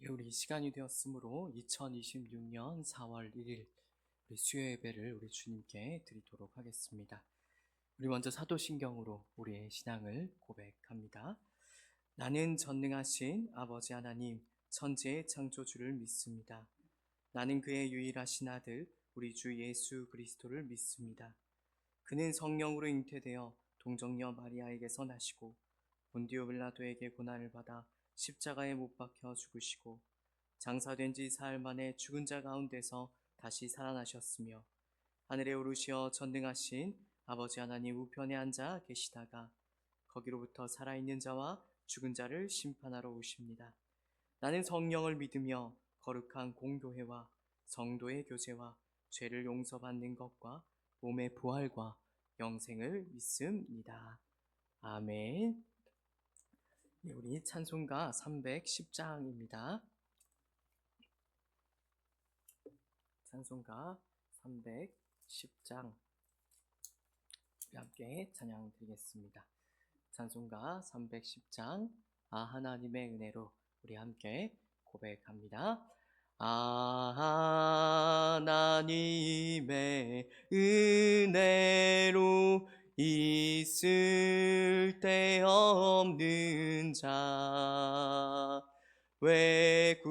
우리 이 시간이 되었으므로 2026년 4월 1일 우리 수요 예배를 우리 주님께 드리도록 하겠습니다. 우리 먼저 사도신경으로 우리의 신앙을 고백합니다. 나는 전능하신 아버지 하나님 천지의 창조주를 믿습니다. 나는 그의 유일하신 아들 우리 주 예수 그리스도를 믿습니다. 그는 성령으로 잉태되어 동정녀 마리아에게서 나시고 본디오 빌라도에게 고난을 받아 십자가에 못 박혀 죽으시고 장사된 지 사흘 만에 죽은 자 가운데서 다시 살아나셨으며 하늘에 오르시어 전능하신 아버지 하나님 우편에 앉아 계시다가 거기로부터 살아있는 자와 죽은 자를 심판하러 오십니다. 나는 성령을 믿으며 거룩한 공교회와 성도의 교제와 죄를 용서받는 것과 몸의 부활과 영생을 믿습니다. 아멘. 우리 찬송가 310장입니다. 찬송가 310장 우리 함께 찬양 드리겠습니다. 찬송가 310장 하나님의 은혜로 우리 함께 고백합니다. 하나님의 은혜로 있을 데 없는 자 왜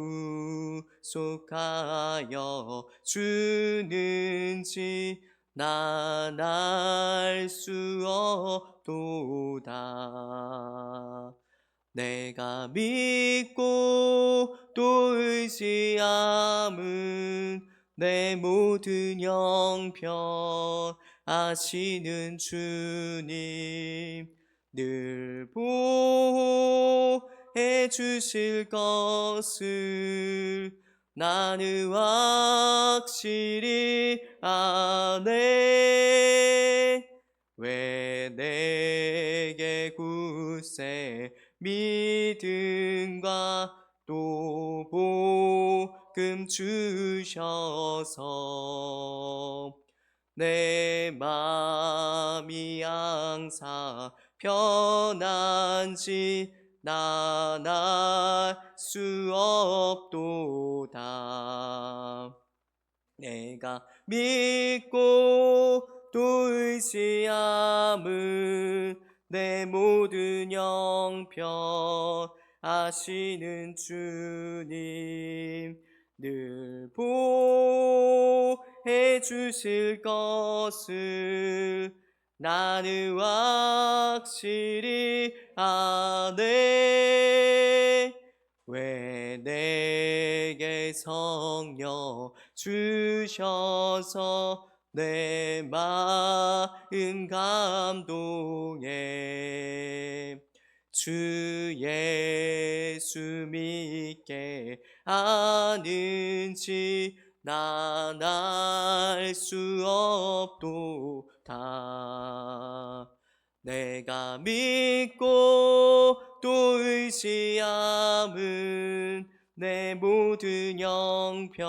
구속하여 주는지 난 알 수 없도다. 내가 믿고 또 의지함은 내 모든 형편 아시는 주님 늘 보호해 주실 것을 나는 확실히 아네. 왜 내게 굳세 믿음과 또 복음 주셔서 내 마음이 항상 편한지 난 알 수 없도다. 내가 믿고 또 의지함은 내 모든 형편 아시는 주님 늘 보호해 주실 것을 나는 확실히 아네. 왜 내게 성령 주셔서 내 마음 감동해 주 예수 믿게 아는지 난 알 수 없도다. 내가 믿고 또 의지함은 내 모든 형편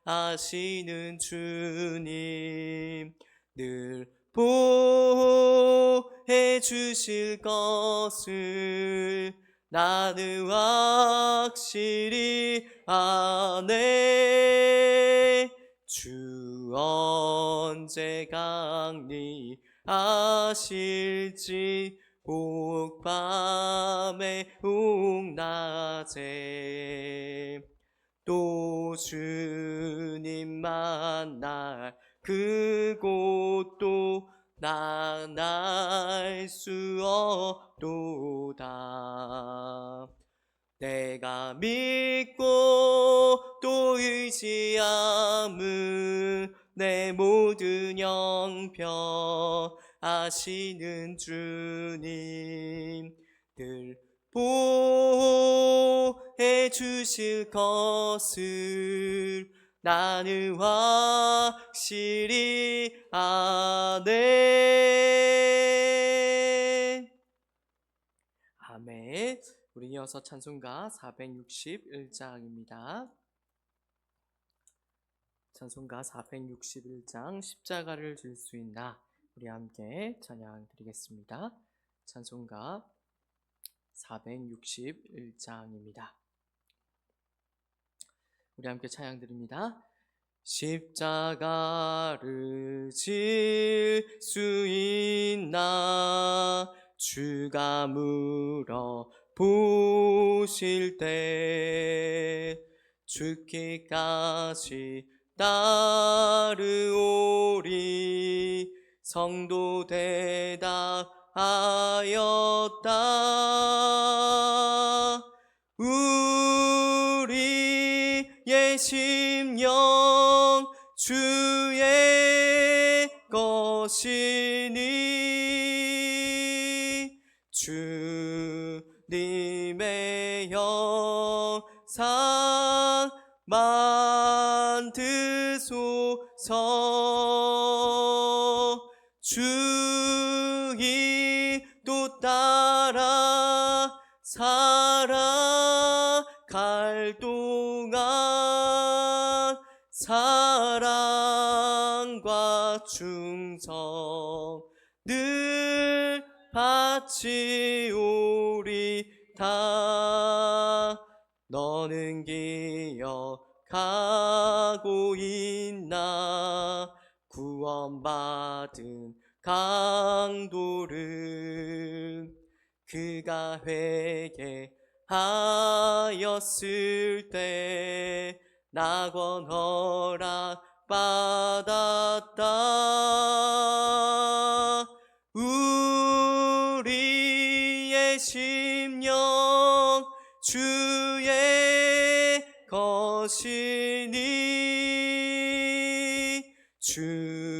아시는 주님 늘 보호해 주실 것을 나는 확실히 아네. 주 언제 강림하실지 혹밤에 혹낮에 또 주님 만날 그곳도 난 알 수 없도다. 내가 믿고 또 의지함은 내 모든 형편 아시는 주님 늘 보호해 주실 것을 나는 확실히 아네. 아멘. 우리 이어서 찬송가 461장입니다. 찬송가 461장 십자가를 질 수 있나 우리 함께 찬양 드리겠습니다. 찬송가 461장입니다. 우리 함께 찬양 드립니다. 십자가를 질 수 있나 주가 물어 보실 때 죽기까지 따르오리 성도 대답하였다. 우리의 심령 주의 것이니 주님의 영상 만드소서. 주의 또 따라 살아갈 동안 사랑과 충성 늘 바치오리다. 너는 기억하고 있나 구원받은 강도를 그가 회개하였을 때 낙원 허락 받았다. 우리의 심령 주의 것이니 주님의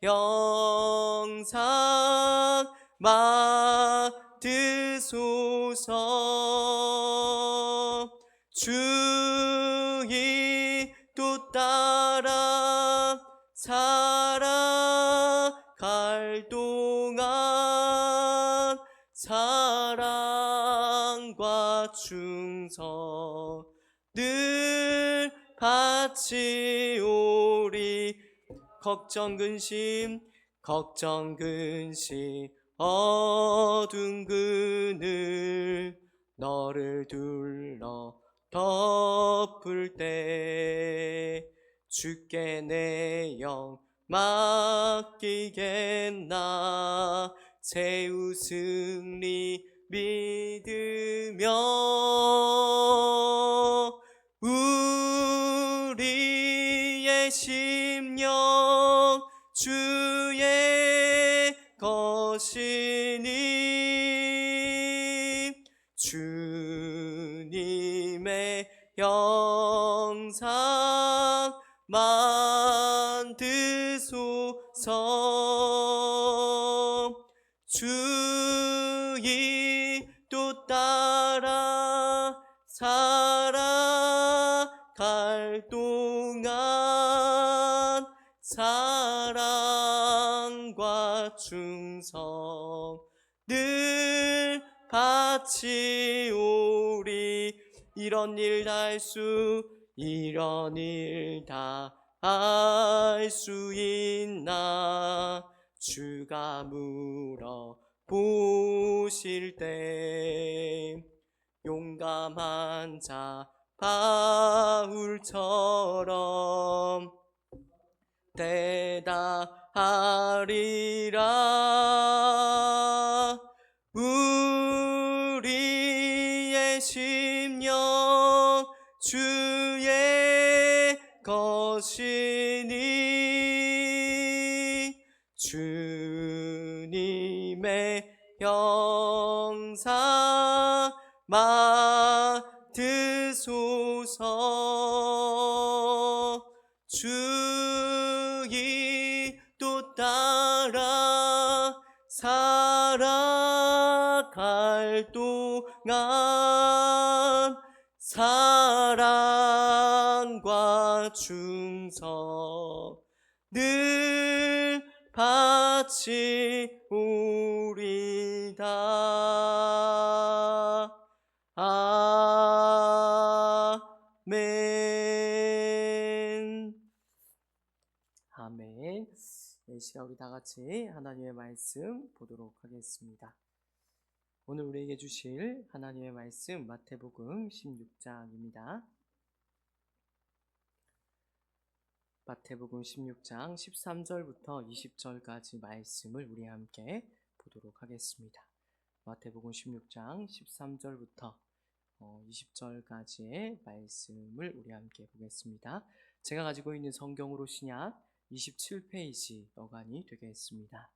영상 맡으소서. 주의 또 따라 살아갈 동안 사랑과 충성 늘 바치오리. 걱정 근심 어두운 그늘 너를 둘러 덮을 때 주께 내 영 맡기겠나. 세우 승리 믿으며 우리의 심령 주의 것이니 주님의 영상 만드소서. 주의 또 따라 살아갈 동안 사랑과 충성 늘 바치오리. 이런 일 다 할 수 있나 주가 물어 보실 때 용감한 자 바울처럼 대답하리라. 우리의 심령 주의 것이니 주님의 영상 맡으소서. 주의 또 따라 살아갈 동안 사랑과 충성 늘 바치오리다. 아멘. 아멘. 이 시간 우리 다 같이 하나님의 말씀 보도록 하겠습니다. 오늘 우리에게 주실 하나님의 말씀 마태복음 16장입니다. 마태복음 16장 13절부터 20절까지 말씀을 우리 함께 보도록 하겠습니다. 마태복음 16장 13절부터 20절까지의 말씀을 우리 함께 보겠습니다. 제가 가지고 있는 성경으로 신약 27페이지 어간이 되겠습니다.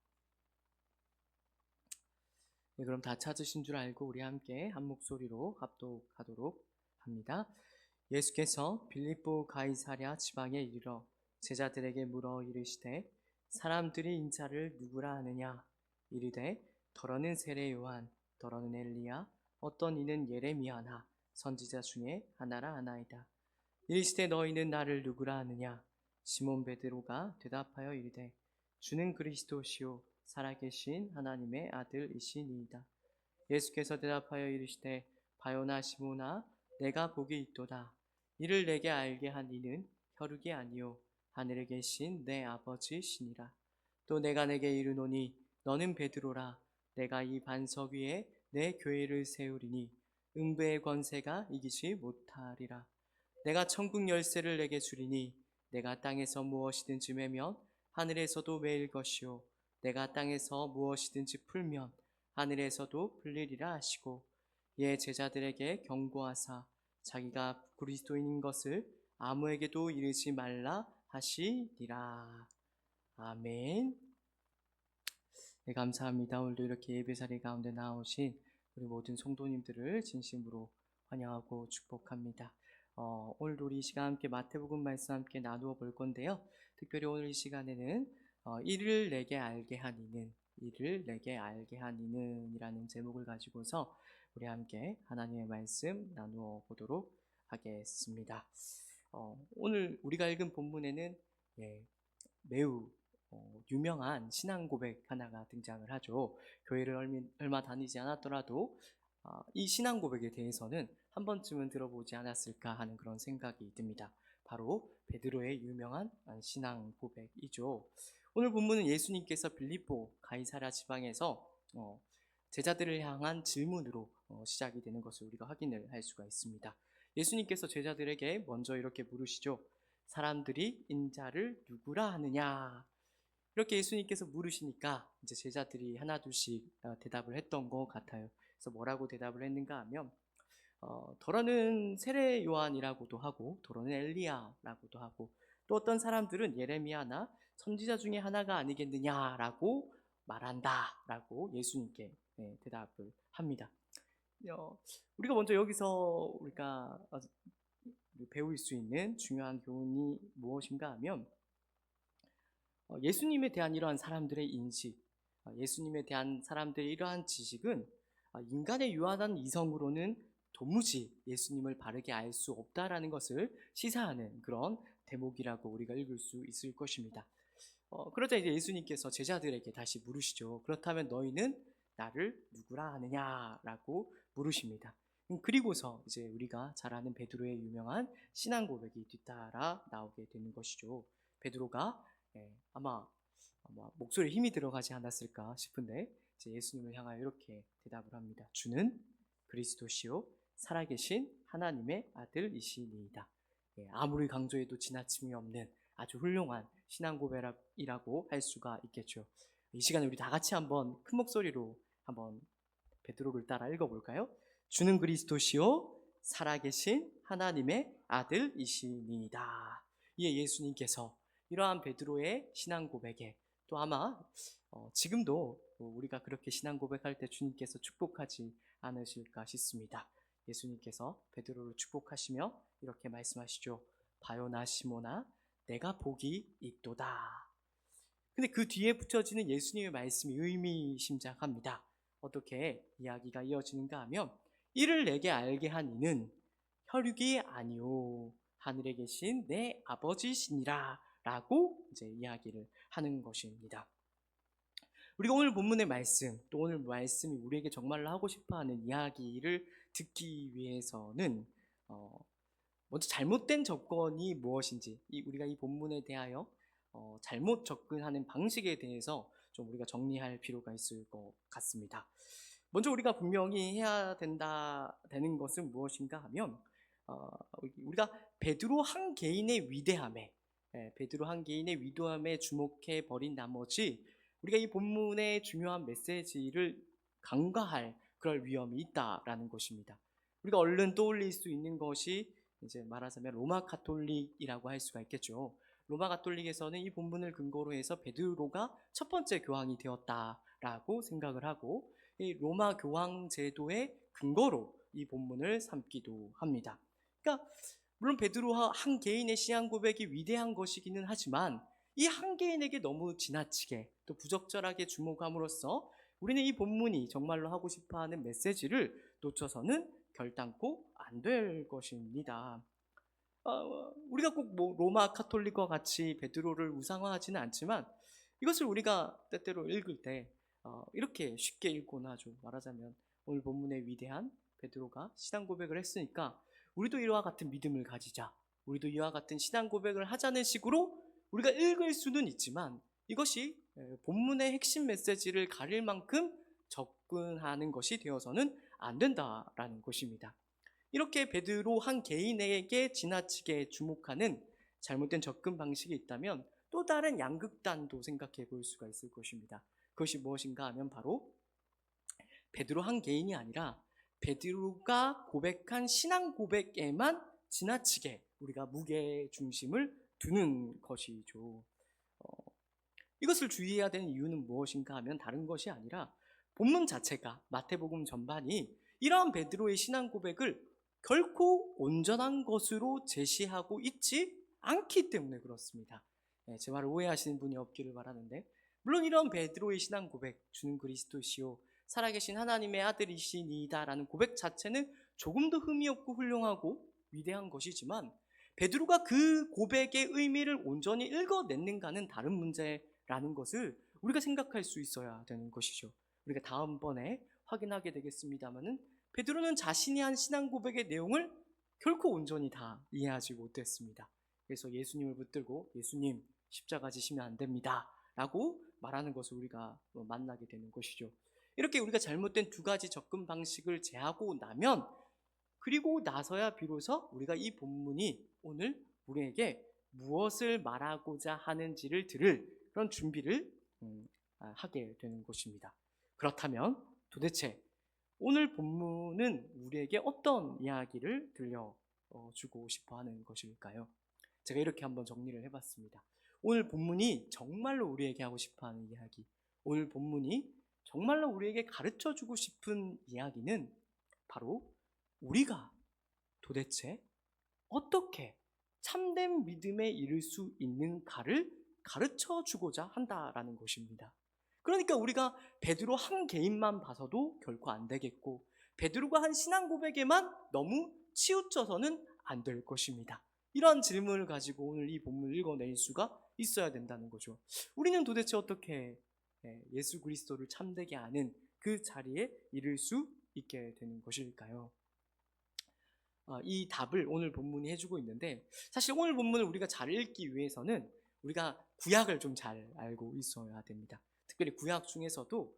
네, 그럼 다 찾으신 줄 알고 우리 함께 한 목소리로 합독하도록 합니다. 예수께서 빌립보 가이사랴 지방에 이르러 제자들에게 물어 이르시되 사람들이 인자를 누구라 하느냐? 이르되 더러는 세례 요한, 더러는 엘리야, 어떤 이는 예레미야나 선지자 중에 하나라 하나이다. 이르시되 너희는 나를 누구라 하느냐? 시몬 베드로가 대답하여 이르되 주는 그리스도시요 살아계신 하나님의 아들이시니이다. 예수께서 대답하여 이르시되 바요나 시몬아 내가 복이 있도다. 이를 내게 알게 한 이는 혈육이 아니요 하늘에 계신 내 아버지시니라. 또 내가 내게 이르노니 너는 베드로라. 내가 이 반석 위에 내 교회를 세우리니 음부의 권세가 이기지 못하리라. 내가 천국 열쇠를 내게 주리니 내가 땅에서 무엇이든지 매면 하늘에서도 매일 것이요 내가 땅에서 무엇이든지 풀면 하늘에서도 풀리리라 하시고 이에 제자들에게 경고하사 자기가 그리스도인인 것을 아무에게도 이르지 말라 하시니라. 아멘. 네, 감사합니다. 오늘도 이렇게 예배자리 가운데 나오신 우리 모든 성도님들을 진심으로 환영하고 축복합니다. 오늘도 우리 이 시간 함께 마태복음 말씀 함께 나누어 볼 건데요. 특별히 오늘 이 시간에는 이를 내게 알게 한 이는, 이를 내게 알게 한 이는 이라는 제목을 가지고서 우리 함께 하나님의 말씀 나누어 보도록 하겠습니다. 오늘 우리가 읽은 본문에는 매우 유명한 신앙 고백 하나가 등장을 하죠. 교회를 얼마 다니지 않았더라도 이 신앙 고백에 대해서는 한 번쯤은 들어보지 않았을까 하는 그런 생각이 듭니다. 바로 베드로의 유명한 신앙 고백이죠. 오늘 본문은 예수님께서 빌립보 가이사랴 지방에서 제자들을 향한 질문으로 시작이 되는 것을 우리가 확인을 할 수가 있습니다. 예수님께서 제자들에게 먼저 이렇게 물으시죠. 사람들이 인자를 누구라 하느냐? 이렇게 예수님께서 물으시니까 이제 제자들이 하나둘씩 대답을 했던 것 같아요. 그래서 뭐라고 대답을 했는가 하면 더러는 세례 요한이라고도 하고 더러는 엘리야라고도 하고 또 어떤 사람들은 예레미야나 선지자 중에 하나가 아니겠느냐라고 말한다라고 예수님께 대답을 합니다. 우리가 먼저 여기서 우리가 배울 수 있는 중요한 교훈이 무엇인가 하면 예수님에 대한 이러한 사람들의 인식, 예수님에 대한 사람들의 이러한 지식은 인간의 유한한 이성으로는 도무지 예수님을 바르게 알 수 없다라는 것을 시사하는 그런 대목이라고 우리가 읽을 수 있을 것입니다. 그러자 이제 예수님께서 제자들에게 다시 물으시죠. 그렇다면 너희는 나를 누구라 하느냐라고 물으십니다. 그리고서 이제 우리가 잘 아는 베드로의 유명한 신앙 고백이 뒤따라 나오게 되는 것이죠. 베드로가 아마 목소리에 힘이 들어가지 않았을까 싶은데 이제 예수님을 향하여 이렇게 대답을 합니다. 주는 그리스도시요 살아계신 하나님의 아들이시니이다. 아무리 강조해도 지나침이 없는 아주 훌륭한 신앙 고백이라고 할 수가 있겠죠. 이 시간에 우리 다 같이 한번 큰 목소리로 한번 베드로를 따라 읽어볼까요? 주는 그리스도시요 살아계신 하나님의 아들이시니이다. 이에 예수님께서 이러한 베드로의 신앙 고백에 또 아마 지금도 우리가 그렇게 신앙 고백할 때 주님께서 축복하지 않으실까 싶습니다. 예수님께서 베드로를 축복하시며 이렇게 말씀하시죠. 바요나 시모나 내가 복이 있도다. 근데 그 뒤에 붙여지는 예수님의 말씀이 의미심장합니다. 어떻게 이야기가 이어지는가 하면 이를 내게 알게 한 이는 혈육이 아니요 하늘에 계신 내 아버지시니라 라고 이제 이야기를 하는 것입니다. 우리가 오늘 본문의 말씀, 또 오늘 말씀이 우리에게 정말로 하고 싶어하는 이야기를 듣기 위해서는 먼저 잘못된 접근이 무엇인지, 우리가 이 본문에 대하여 잘못 접근하는 방식에 대해서 좀 우리가 정리할 필요가 있을 것 같습니다. 먼저 우리가 분명히 해야 되는 것은 무엇인가 하면 우리가 베드로 한 개인의 위대함에 베드로 한 개인의 위대함에 주목해 버린 나머지 우리가 이 본문의 중요한 메시지를 간과할 그럴 위험이 있다라는 것입니다. 우리가 얼른 떠올릴 수 있는 것이 이제 말하자면 로마 가톨릭이라고 할 수가 있겠죠. 로마 가톨릭에서는 이 본문을 근거로 해서 베드로가 첫 번째 교황이 되었다라고 생각을 하고 이 로마 교황 제도의 근거로 이 본문을 삼기도 합니다. 그러니까 물론 베드로 한 개인의 신앙 고백이 위대한 것이기는 하지만 이 한 개인에게 너무 지나치게 또 부적절하게 주목함으로써 우리는 이 본문이 정말로 하고 싶어하는 메시지를 놓쳐서는 결단코 안 될 것입니다. 우리가 꼭 뭐 로마 카톨릭과 같이 베드로를 우상화하지는 않지만 이것을 우리가 때때로 읽을 때 이렇게 쉽게 읽곤 하죠. 말하자면 오늘 본문의 위대한 베드로가 신앙 고백을 했으니까 우리도 이와 같은 믿음을 가지자, 우리도 이와 같은 신앙 고백을 하자는 식으로 우리가 읽을 수는 있지만 이것이 본문의 핵심 메시지를 가릴 만큼 접근하는 것이 되어서는 안 된다라는 것입니다. 이렇게 베드로 한 개인에게 지나치게 주목하는 잘못된 접근 방식이 있다면 또 다른 양극단도 생각해 볼 수가 있을 것입니다. 그것이 무엇인가 하면 바로 베드로 한 개인이 아니라 베드로가 고백한 신앙 고백에만 지나치게 우리가 무게 중심을 두는 것이죠. 이것을 주의해야 되는 이유는 무엇인가 하면 다른 것이 아니라 본문 자체가 마태복음 전반이 이러한 베드로의 신앙 고백을 결코 온전한 것으로 제시하고 있지 않기 때문에 그렇습니다. 제 말을 오해하시는 분이 없기를 바라는데 물론 이런 베드로의 신앙 고백, 주는 그리스도시요 살아계신 하나님의 아들이시니이다 라는 고백 자체는 조금 더 흠이 없고 훌륭하고 위대한 것이지만 베드로가 그 고백의 의미를 온전히 읽어냈는가는 다른 문제라는 것을 우리가 생각할 수 있어야 되는 것이죠. 우리가 다음번에 확인하게 되겠습니다마는 베드로는 자신이 한 신앙 고백의 내용을 결코 온전히 다 이해하지 못했습니다. 그래서 예수님을 붙들고 예수님 십자가 지시면 안 됩니다 라고 말하는 것을 우리가 만나게 되는 것이죠. 이렇게 우리가 잘못된 두 가지 접근 방식을 제하고 나면 그리고 나서야 비로소 우리가 이 본문이 오늘 우리에게 무엇을 말하고자 하는지를 들을 그런 준비를 하게 되는 것입니다. 그렇다면 도대체 오늘 본문은 우리에게 어떤 이야기를 들려주고 싶어 하는 것일까요? 제가 이렇게 한번 정리를 해봤습니다. 오늘 본문이 정말로 우리에게 하고 싶어 하는 이야기, 오늘 본문이 정말로 우리에게 가르쳐주고 싶은 이야기는 바로 우리가 도대체 어떻게 참된 믿음에 이를 수 있는가를 가르쳐주고자 한다라는 것입니다. 그러니까 우리가 베드로 한 개인만 봐서도 결코 안 되겠고 베드로가 한 신앙 고백에만 너무 치우쳐서는 안 될 것입니다. 이러한 질문을 가지고 오늘 이 본문을 읽어낼 수가 있어야 된다는 거죠. 우리는 도대체 어떻게 예수 그리스도를 참되게 아는 그 자리에 이를 수 있게 되는 것일까요? 이 답을 오늘 본문이 해주고 있는데 사실 오늘 본문을 우리가 잘 읽기 위해서는 우리가 구약을 좀 잘 알고 있어야 됩니다. 특별히 구약 중에서도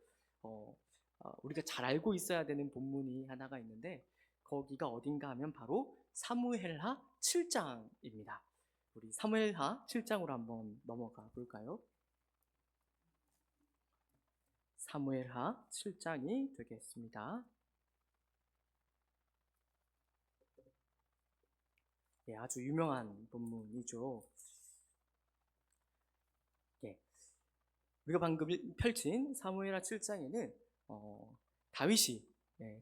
우리가 잘 알고 있어야 되는 본문이 하나가 있는데 거기가 어딘가 하면 바로 사무엘하 7장입니다. 우리 사무엘하 7장으로 한번 넘어가 볼까요? 사무엘하 7장이 되겠습니다. 예, 아주 유명한 본문이죠. 예, 우리가 방금 펼친 사무엘하 7장에는 다윗이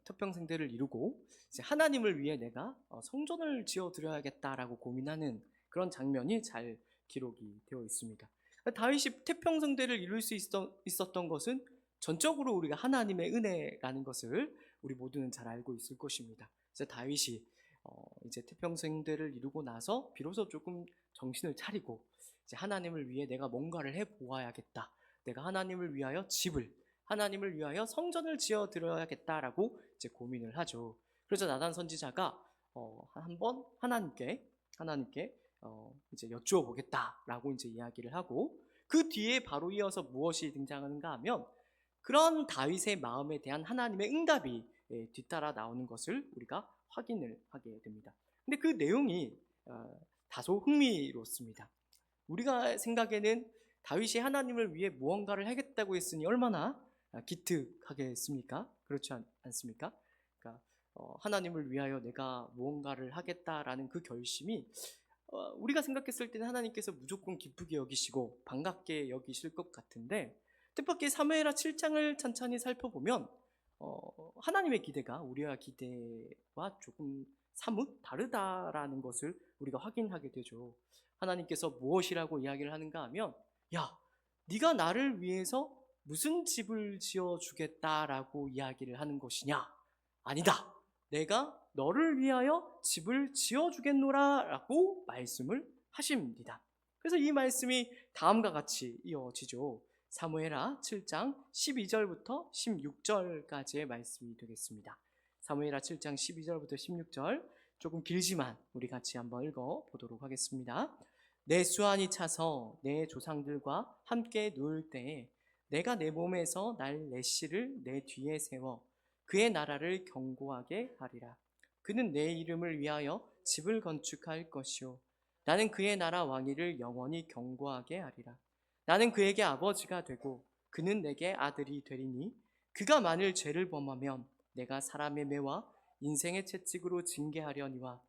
특병생대를 이루고 이제 하나님을 위해 내가 성전을 지어 드려야겠다라고 고민하는 그런 장면이 잘 기록이 되어 있습니다. 다윗이 태평성대를 이룰 수 있었던 것은 전적으로 우리가 하나님의 은혜라는 것을 우리 모두는 잘 알고 있을 것입니다. 그래서 다윗이 이제 태평성대를 이루고 나서 비로소 조금 정신을 차리고 이제 하나님을 위해 내가 뭔가를 해 보아야겠다. 내가 하나님을 위하여 집을, 하나님을 위하여 성전을 지어 드려야겠다라고 이제 고민을 하죠. 그래서 나단 선지자가 한번 하나님께 이제 여쭈어 보겠다라고 이제 이야기를 하고 그 뒤에 바로 이어서 무엇이 등장하는가 하면 그런 다윗의 마음에 대한 하나님의 응답이 뒤따라 나오는 것을 우리가 확인을 하게 됩니다. 근데 그 내용이 다소 흥미롭습니다. 우리가 생각에는 다윗이 하나님을 위해 무언가를 하겠다고 했으니 얼마나 기특하겠습니까? 그렇지 않습니까? 그러니까 하나님을 위하여 내가 무언가를 하겠다라는 그 결심이 우리가 생각했을 때는 하나님께서 무조건 기쁘게 여기시고 반갑게 여기실 것 같은데, 뜻밖의 사무엘하 7장을 천천히 살펴보면 하나님의 기대가 우리와 기대와 조금 사뭇 다르다라는 것을 우리가 확인하게 되죠. 하나님께서 무엇이라고 이야기를 하는가 하면, 야, 네가 나를 위해서 무슨 집을 지어주겠다라고 이야기를 하는 것이냐? 아니다. 내가 너를 위하여 집을 지어주겠노라 라고 말씀을 하십니다. 그래서 이 말씀이 다음과 같이 이어지죠. 사무엘하 7장 12절부터 16절까지의 말씀이 되겠습니다. 사무엘하 7장 12절부터 16절, 조금 길지만 우리 같이 한번 읽어보도록 하겠습니다. 내 수완이 차서 내 조상들과 함께 누울 때에 내가 내 몸에서 날 내씨를 내 뒤에 세워 그의 나라를 견고하게 하리라. 그는 내 이름을 위하여 집을 건축할 것이요 나는 그의 나라 왕위를 영원히 견고하게 하리라. 나는 그에게 아버지가 되고 그는 내게 아들이 되리니 그가 만일 죄를 범하면 내가 사람의 매와 인생의 채찍으로 징계하려니와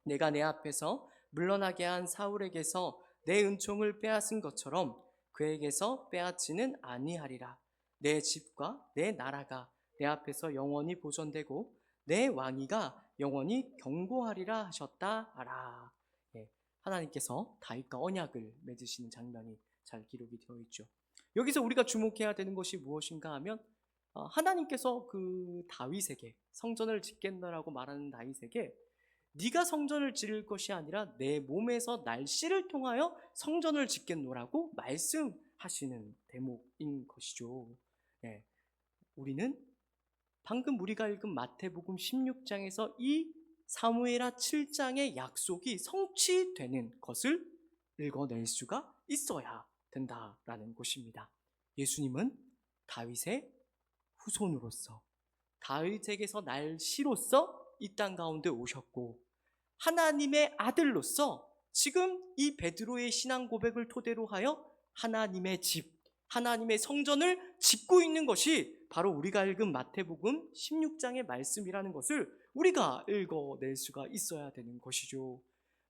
내가 내 앞에서 물러나게 한 사울에게서 내 은총을 빼앗은 것처럼 그에게서 빼앗지는 아니하리라. 내 집과 내 나라가 내 앞에서 영원히 보존되고 내 왕위가 영원히 견고하리라 하셨다 하라. 하나님께서 다윗과 언약을 맺으시는 장면이 잘 기록이 되어 있죠. 여기서 우리가 주목해야 되는 것이 무엇인가 하면 하나님께서 그 다윗에게 성전을 짓겠노라고 말하는 다윗에게 네가 성전을 지을 것이 아니라 내 몸에서 날씨를 통하여 성전을 짓겠노라고 말씀하시는 대목인 것이죠. 우리는 방금 우리가 읽은 마태복음 16장에서 이 사무엘하 7장의 약속이 성취되는 것을 읽어낼 수가 있어야 된다라는 것입니다. 예수님은 다윗의 후손으로서 다윗에게서 날 씨로서 이 땅 가운데 오셨고, 하나님의 아들로서 지금 이 베드로의 신앙 고백을 토대로 하여 하나님의 집, 하나님의 성전을 짓고 있는 것이 바로 우리가 읽은 마태복음 16장의 말씀이라는 것을 우리가 읽어낼 수가 있어야 되는 것이죠.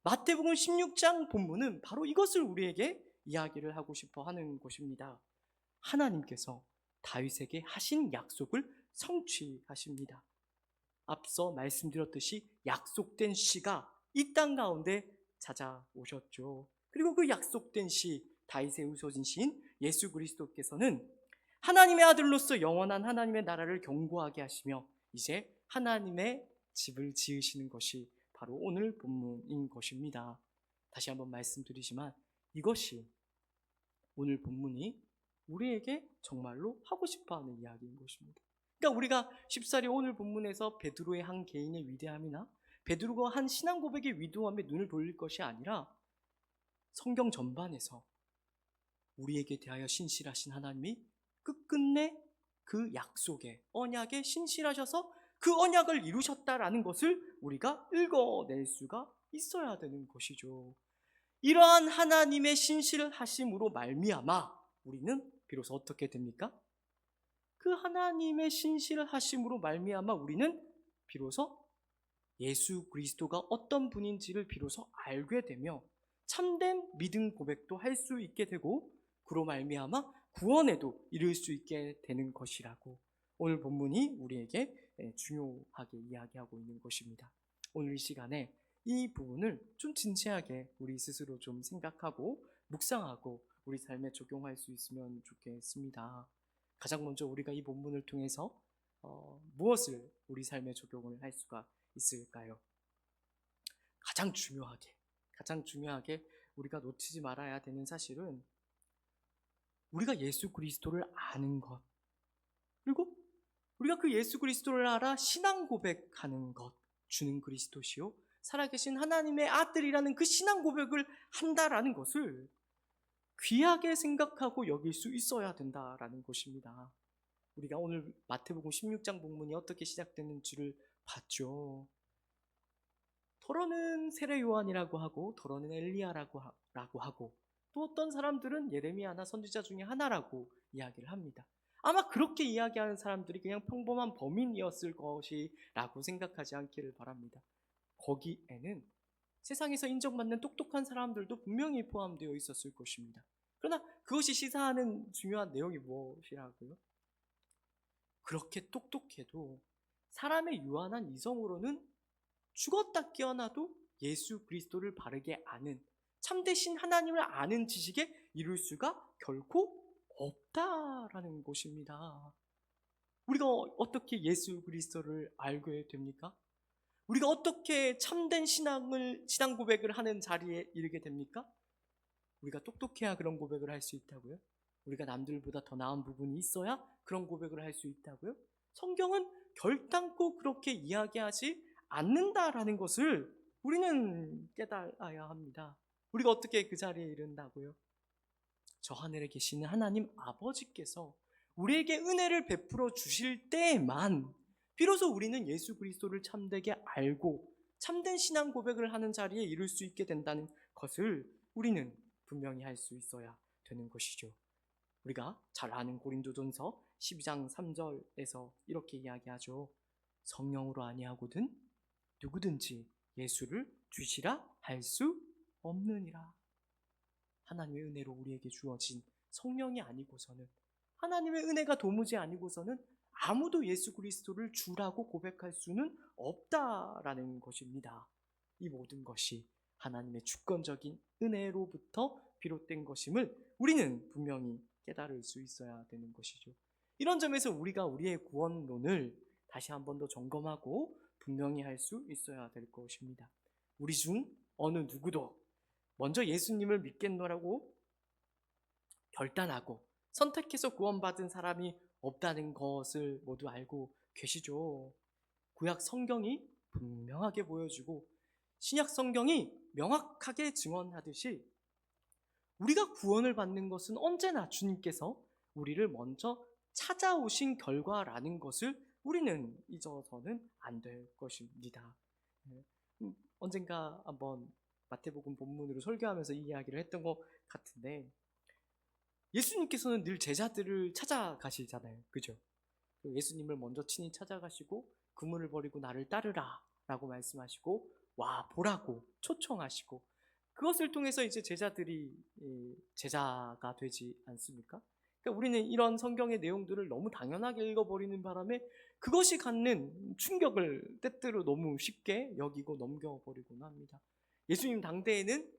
마태복음 16장 본문은 바로 이것을 우리에게 이야기를 하고 싶어 하는 것입니다. 하나님께서 다윗에게 하신 약속을 성취하십니다. 앞서 말씀드렸듯이 약속된 씨가 이 땅 가운데 찾아오셨죠. 그리고 그 약속된 씨, 다윗의 후손인 시인 예수 그리스도께서는 하나님의 아들로서 영원한 하나님의 나라를 견고하게 하시며 이제 하나님의 집을 지으시는 것이 바로 오늘 본문인 것입니다. 다시 한번 말씀드리지만 이것이 오늘 본문이 우리에게 정말로 하고 싶어하는 이야기인 것입니다. 그러니까 우리가 쉽사리 오늘 본문에서 베드로의 한 개인의 위대함이나 베드로가 한 신앙 고백의 위대함에 눈을 돌릴 것이 아니라 성경 전반에서 우리에게 대하여 신실하신 하나님이 끝끝내 그 약속에, 언약에 신실하셔서 그 언약을 이루셨다라는 것을 우리가 읽어낼 수가 있어야 되는 것이죠. 이러한 하나님의 신실하심으로 말미암아 우리는 비로소 어떻게 됩니까? 그 하나님의 신실하심으로 말미암아 우리는 비로소 예수 그리스도가 어떤 분인지를 비로소 알게 되며 참된 믿음 고백도 할 수 있게 되고 그로 말미암아 구원에도 이를 수 있게 되는 것이라고 오늘 본문이 우리에게 중요하게 이야기하고 있는 것입니다. 오늘 이 시간에 이 부분을 좀 진지하게 우리 스스로 좀 생각하고 묵상하고 우리 삶에 적용할 수 있으면 좋겠습니다. 가장 먼저 우리가 이 본문을 통해서 무엇을 우리 삶에 적용을 할 수가 있을까요? 가장 중요하게 우리가 놓치지 말아야 되는 사실은 우리가 예수 그리스도를 아는 것, 그리고 우리가 그 예수 그리스도를 알아 신앙 고백하는 것, 주는 그리스도시요 살아계신 하나님의 아들이라는 그 신앙 고백을 한다라는 것을 귀하게 생각하고 여길 수 있어야 된다라는 것입니다. 우리가 오늘 마태복음 16장 본문이 어떻게 시작되는지를 봤죠. 더러는 세례 요한이라고 하고, 더러는 엘리야라고 하고, 또 어떤 사람들은 예레미야나 선지자 중에 하나라고 이야기를 합니다. 아마 그렇게 이야기하는 사람들이 그냥 평범한 범인이었을 것이라고 생각하지 않기를 바랍니다. 거기에는 세상에서 인정받는 똑똑한 사람들도 분명히 포함되어 있었을 것입니다. 그러나 그것이 시사하는 중요한 내용이 무엇이라고요? 그렇게 똑똑해도 사람의 유한한 이성으로는 죽었다 깨어나도 예수 그리스도를 바르게 아는, 참되신 하나님을 아는 지식에 이룰 수가 결코 없다라는 것입니다. 우리가 어떻게 예수 그리스도를 알게 됩니까? 우리가 어떻게 참된 신앙 고백을 하는 자리에 이르게 됩니까? 우리가 똑똑해야 그런 고백을 할 수 있다고요? 우리가 남들보다 더 나은 부분이 있어야 그런 고백을 할 수 있다고요? 성경은 결단코 그렇게 이야기하지 않는다라는 것을 우리는 깨달아야 합니다. 우리가 어떻게 그 자리에 이른다고요? 저 하늘에 계시는 하나님 아버지께서 우리에게 은혜를 베풀어 주실 때에만 비로소 우리는 예수 그리스도를 참되게 알고 참된 신앙 고백을 하는 자리에 이룰 수 있게 된다는 것을 우리는 분명히 할 수 있어야 되는 것이죠. 우리가 잘 아는 고린도전서 12장 3절에서 이렇게 이야기하죠. 성령으로 아니하거든 누구든지 예수를 주시라 할 수 없느니라. 하나님의 은혜로 우리에게 주어진 성령이 아니고서는, 하나님의 은혜가 도무지 아니고서는 아무도 예수 그리스도를 주라고 고백할 수는 없다라는 것입니다. 이 모든 것이 하나님의 주권적인 은혜로부터 비롯된 것임을 우리는 분명히 깨달을 수 있어야 되는 것이죠. 이런 점에서 우리가 우리의 구원론을 다시 한 번 더 점검하고 분명히 할 수 있어야 될 것입니다. 우리 중 어느 누구도 먼저 예수님을 믿겠노라고 결단하고 선택해서 구원받은 사람이 없다는 것을 모두 알고 계시죠. 구약 성경이 분명하게 보여주고 신약 성경이 명확하게 증언하듯이 우리가 구원을 받는 것은 언제나 주님께서 우리를 먼저 찾아오신 결과라는 것을 우리는 잊어서는 안 될 것입니다. 언젠가 한번 마태복음 본문으로 설교하면서 이 이야기를 했던 것 같은데, 예수님께서는 늘 제자들을 찾아가시잖아요. 그죠? 예수님을 먼저 친히 찾아가시고 그물을 버리고 나를 따르라 라고 말씀하시고 와 보라고 초청하시고, 그것을 통해서 이제 제자들이 제자가 되지 않습니까? 그러니까 우리는 이런 성경의 내용들을 너무 당연하게 읽어버리는 바람에 그것이 갖는 충격을 때때로 너무 쉽게 여기고 넘겨버리곤 합니다. 예수님 당대에는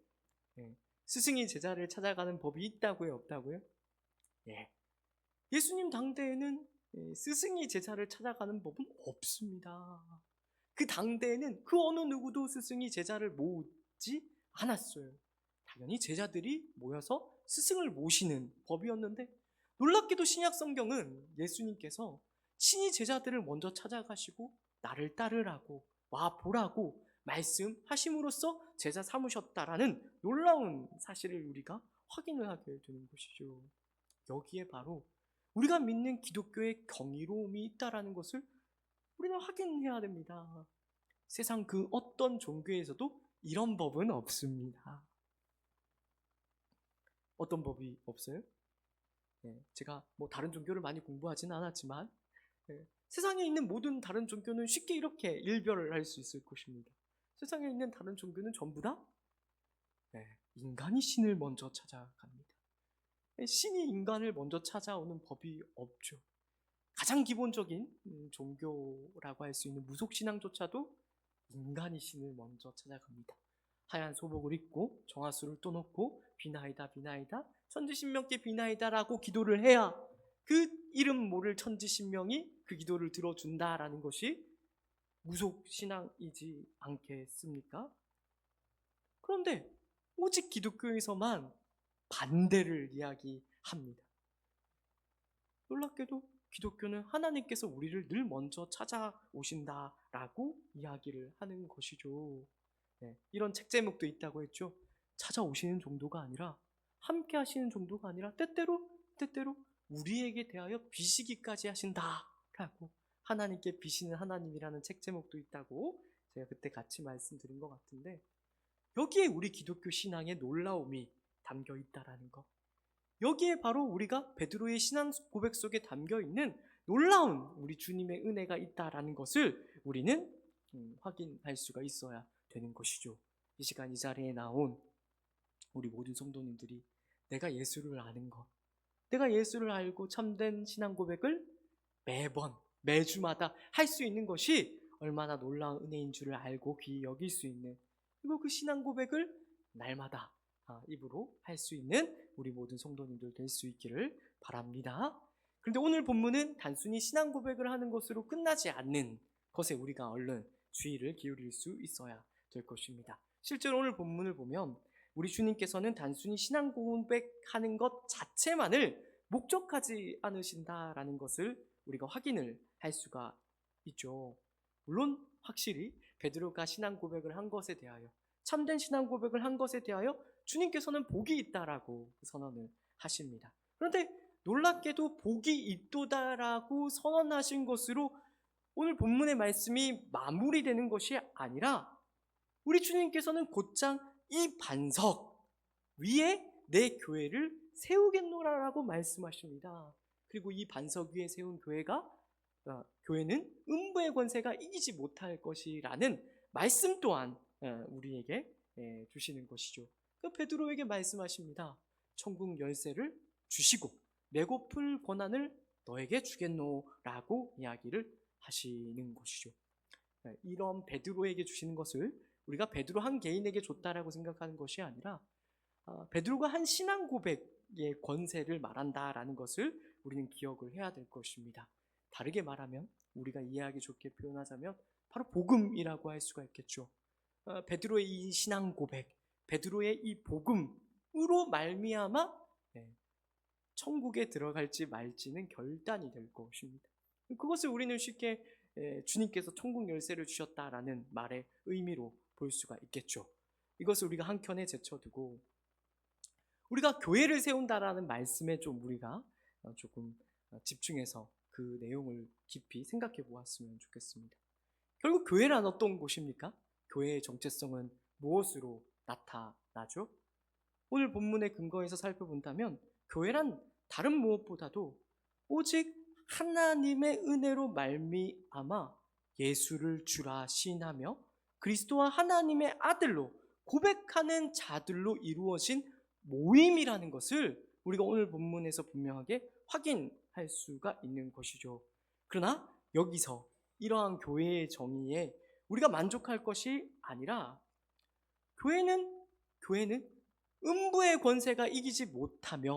스승이 제자를 찾아가는 법이 있다고요, 없다고요? 예수님 당대에는 스승이 제자를 찾아가는 법은 없습니다. 그 당대에는 그 어느 누구도 스승이 제자를 모으지 않았어요. 당연히 제자들이 모여서 스승을 모시는 법이었는데, 놀랍게도 신약 성경은 예수님께서 친히 제자들을 먼저 찾아가시고 나를 따르라고 와 보라고 말씀하심으로써 제자 삼으셨다라는 놀라운 사실을 우리가 확인을 하게 되는 것이죠. 여기에 바로 우리가 믿는 기독교의 경이로움이 있다라는 것을 우리는 확인해야 됩니다. 세상 그 어떤 종교에서도 이런 법은 없습니다. 어떤 법이 없어요? 제가 다른 종교를 많이 공부하지는 않았지만 세상에 있는 모든 다른 종교는 쉽게 이렇게 일별을 할 수 있을 것입니다. 세상에 있는 다른 종교는 전부 다 인간이 신을 먼저 찾아갑니다. 신이 인간을 먼저 찾아오는 법이 없죠. 가장 기본적인 종교라고 할 수 있는 무속신앙조차도 인간이 신을 먼저 찾아갑니다. 하얀 소복을 입고 정화수를 또 놓고 비나이다 비나이다 천지신명께 비나이다라고 기도를 해야 그 이름 모를 천지신명이 그 기도를 들어준다라는 것이 무속신앙이지 않겠습니까? 그런데 오직 기독교에서만 반대를 이야기합니다. 놀랍게도 기독교는 하나님께서 우리를 늘 먼저 찾아오신다라고 이야기를 하는 것이죠. 이런 책 제목도 있다고 했죠. 찾아오시는 정도가 아니라 함께 하시는 정도가 아니라 때때로 우리에게 대하여 비시기까지 하신다라고, 하나님께 비시는 하나님이라는 책 제목도 있다고 제가 그때 같이 말씀드린 것 같은데, 여기에 우리 기독교 신앙의 놀라움이 담겨 있다라는 것, 여기에 바로 우리가 베드로의 신앙 고백 속에 담겨 있는 놀라운 우리 주님의 은혜가 있다라는 것을 우리는 확인할 수가 있어야 되는 것이죠. 이 시간 이 자리에 나온 우리 모든 성도님들이 내가 예수를 아는 것, 내가 예수를 알고 참된 신앙 고백을 매번 매주마다 할 수 있는 것이 얼마나 놀라운 은혜인 줄을 알고 귀히 여길 수 있는, 그리고 그 신앙 고백을 날마다 입으로 할 수 있는 우리 모든 성도님들 될 수 있기를 바랍니다. 그런데 오늘 본문은 단순히 신앙 고백을 하는 것으로 끝나지 않는 것에 우리가 얼른 주의를 기울일 수 있어야 될 것입니다. 실제로 오늘 본문을 보면 우리 주님께서는 단순히 신앙 고백하는 것 자체만을 목적하지 않으신다라는 것을 우리가 확인을 할 수가 있죠. 물론 확실히 베드로가 신앙 고백을 한 것에 대하여, 참된 신앙 고백을 한 것에 대하여 주님께서는 복이 있다라고 선언을 하십니다. 그런데 놀랍게도 복이 있도다라고 선언하신 것으로 오늘 본문의 말씀이 마무리되는 것이 아니라 우리 주님께서는 곧장 이 반석 위에 내 교회를 세우겠노라라고 말씀하십니다. 그리고 이 반석 위에 세운 교회는 음부의 권세가 이기지 못할 것이라는 말씀 또한 우리에게 주시는 것이죠. 베드로에게 말씀하십니다. 천국 열쇠를 주시고 매고플 권한을 너에게 주겠노라고 이야기를 하시는 것이죠. 이런 베드로에게 주시는 것을 우리가 베드로 한 개인에게 줬다라고 생각하는 것이 아니라 베드로가 한 신앙 고백의 권세를 말한다라는 것을 우리는 기억을 해야 될 것입니다. 다르게 말하면, 우리가 이해하기 좋게 표현하자면 바로 복음이라고 할 수가 있겠죠. 베드로의 이 신앙 고백, 베드로의 이 복음으로 말미암아 천국에 들어갈지 말지는 결단이 될 것입니다. 그것을 우리는 쉽게 주님께서 천국 열쇠를 주셨다라는 말의 의미로 볼 수가 있겠죠. 이것을 우리가 한켠에 제쳐두고 우리가 교회를 세운다라는 말씀에 좀 우리가 조금 집중해서 그 내용을 깊이 생각해 보았으면 좋겠습니다. 결국 교회란 어떤 곳입니까? 교회의 정체성은 무엇으로 나타나죠? 오늘 본문의 근거에서 살펴본다면 교회란 다른 무엇보다도 오직 하나님의 은혜로 말미암아 예수를 주라 시인하며 그리스도와 하나님의 아들로 고백하는 자들로 이루어진 모임이라는 것을 우리가 오늘 본문에서 분명하게 확인할 수가 있는 것이죠. 그러나 여기서 이러한 교회의 정의에 우리가 만족할 것이 아니라 교회는 음부의 권세가 이기지 못하며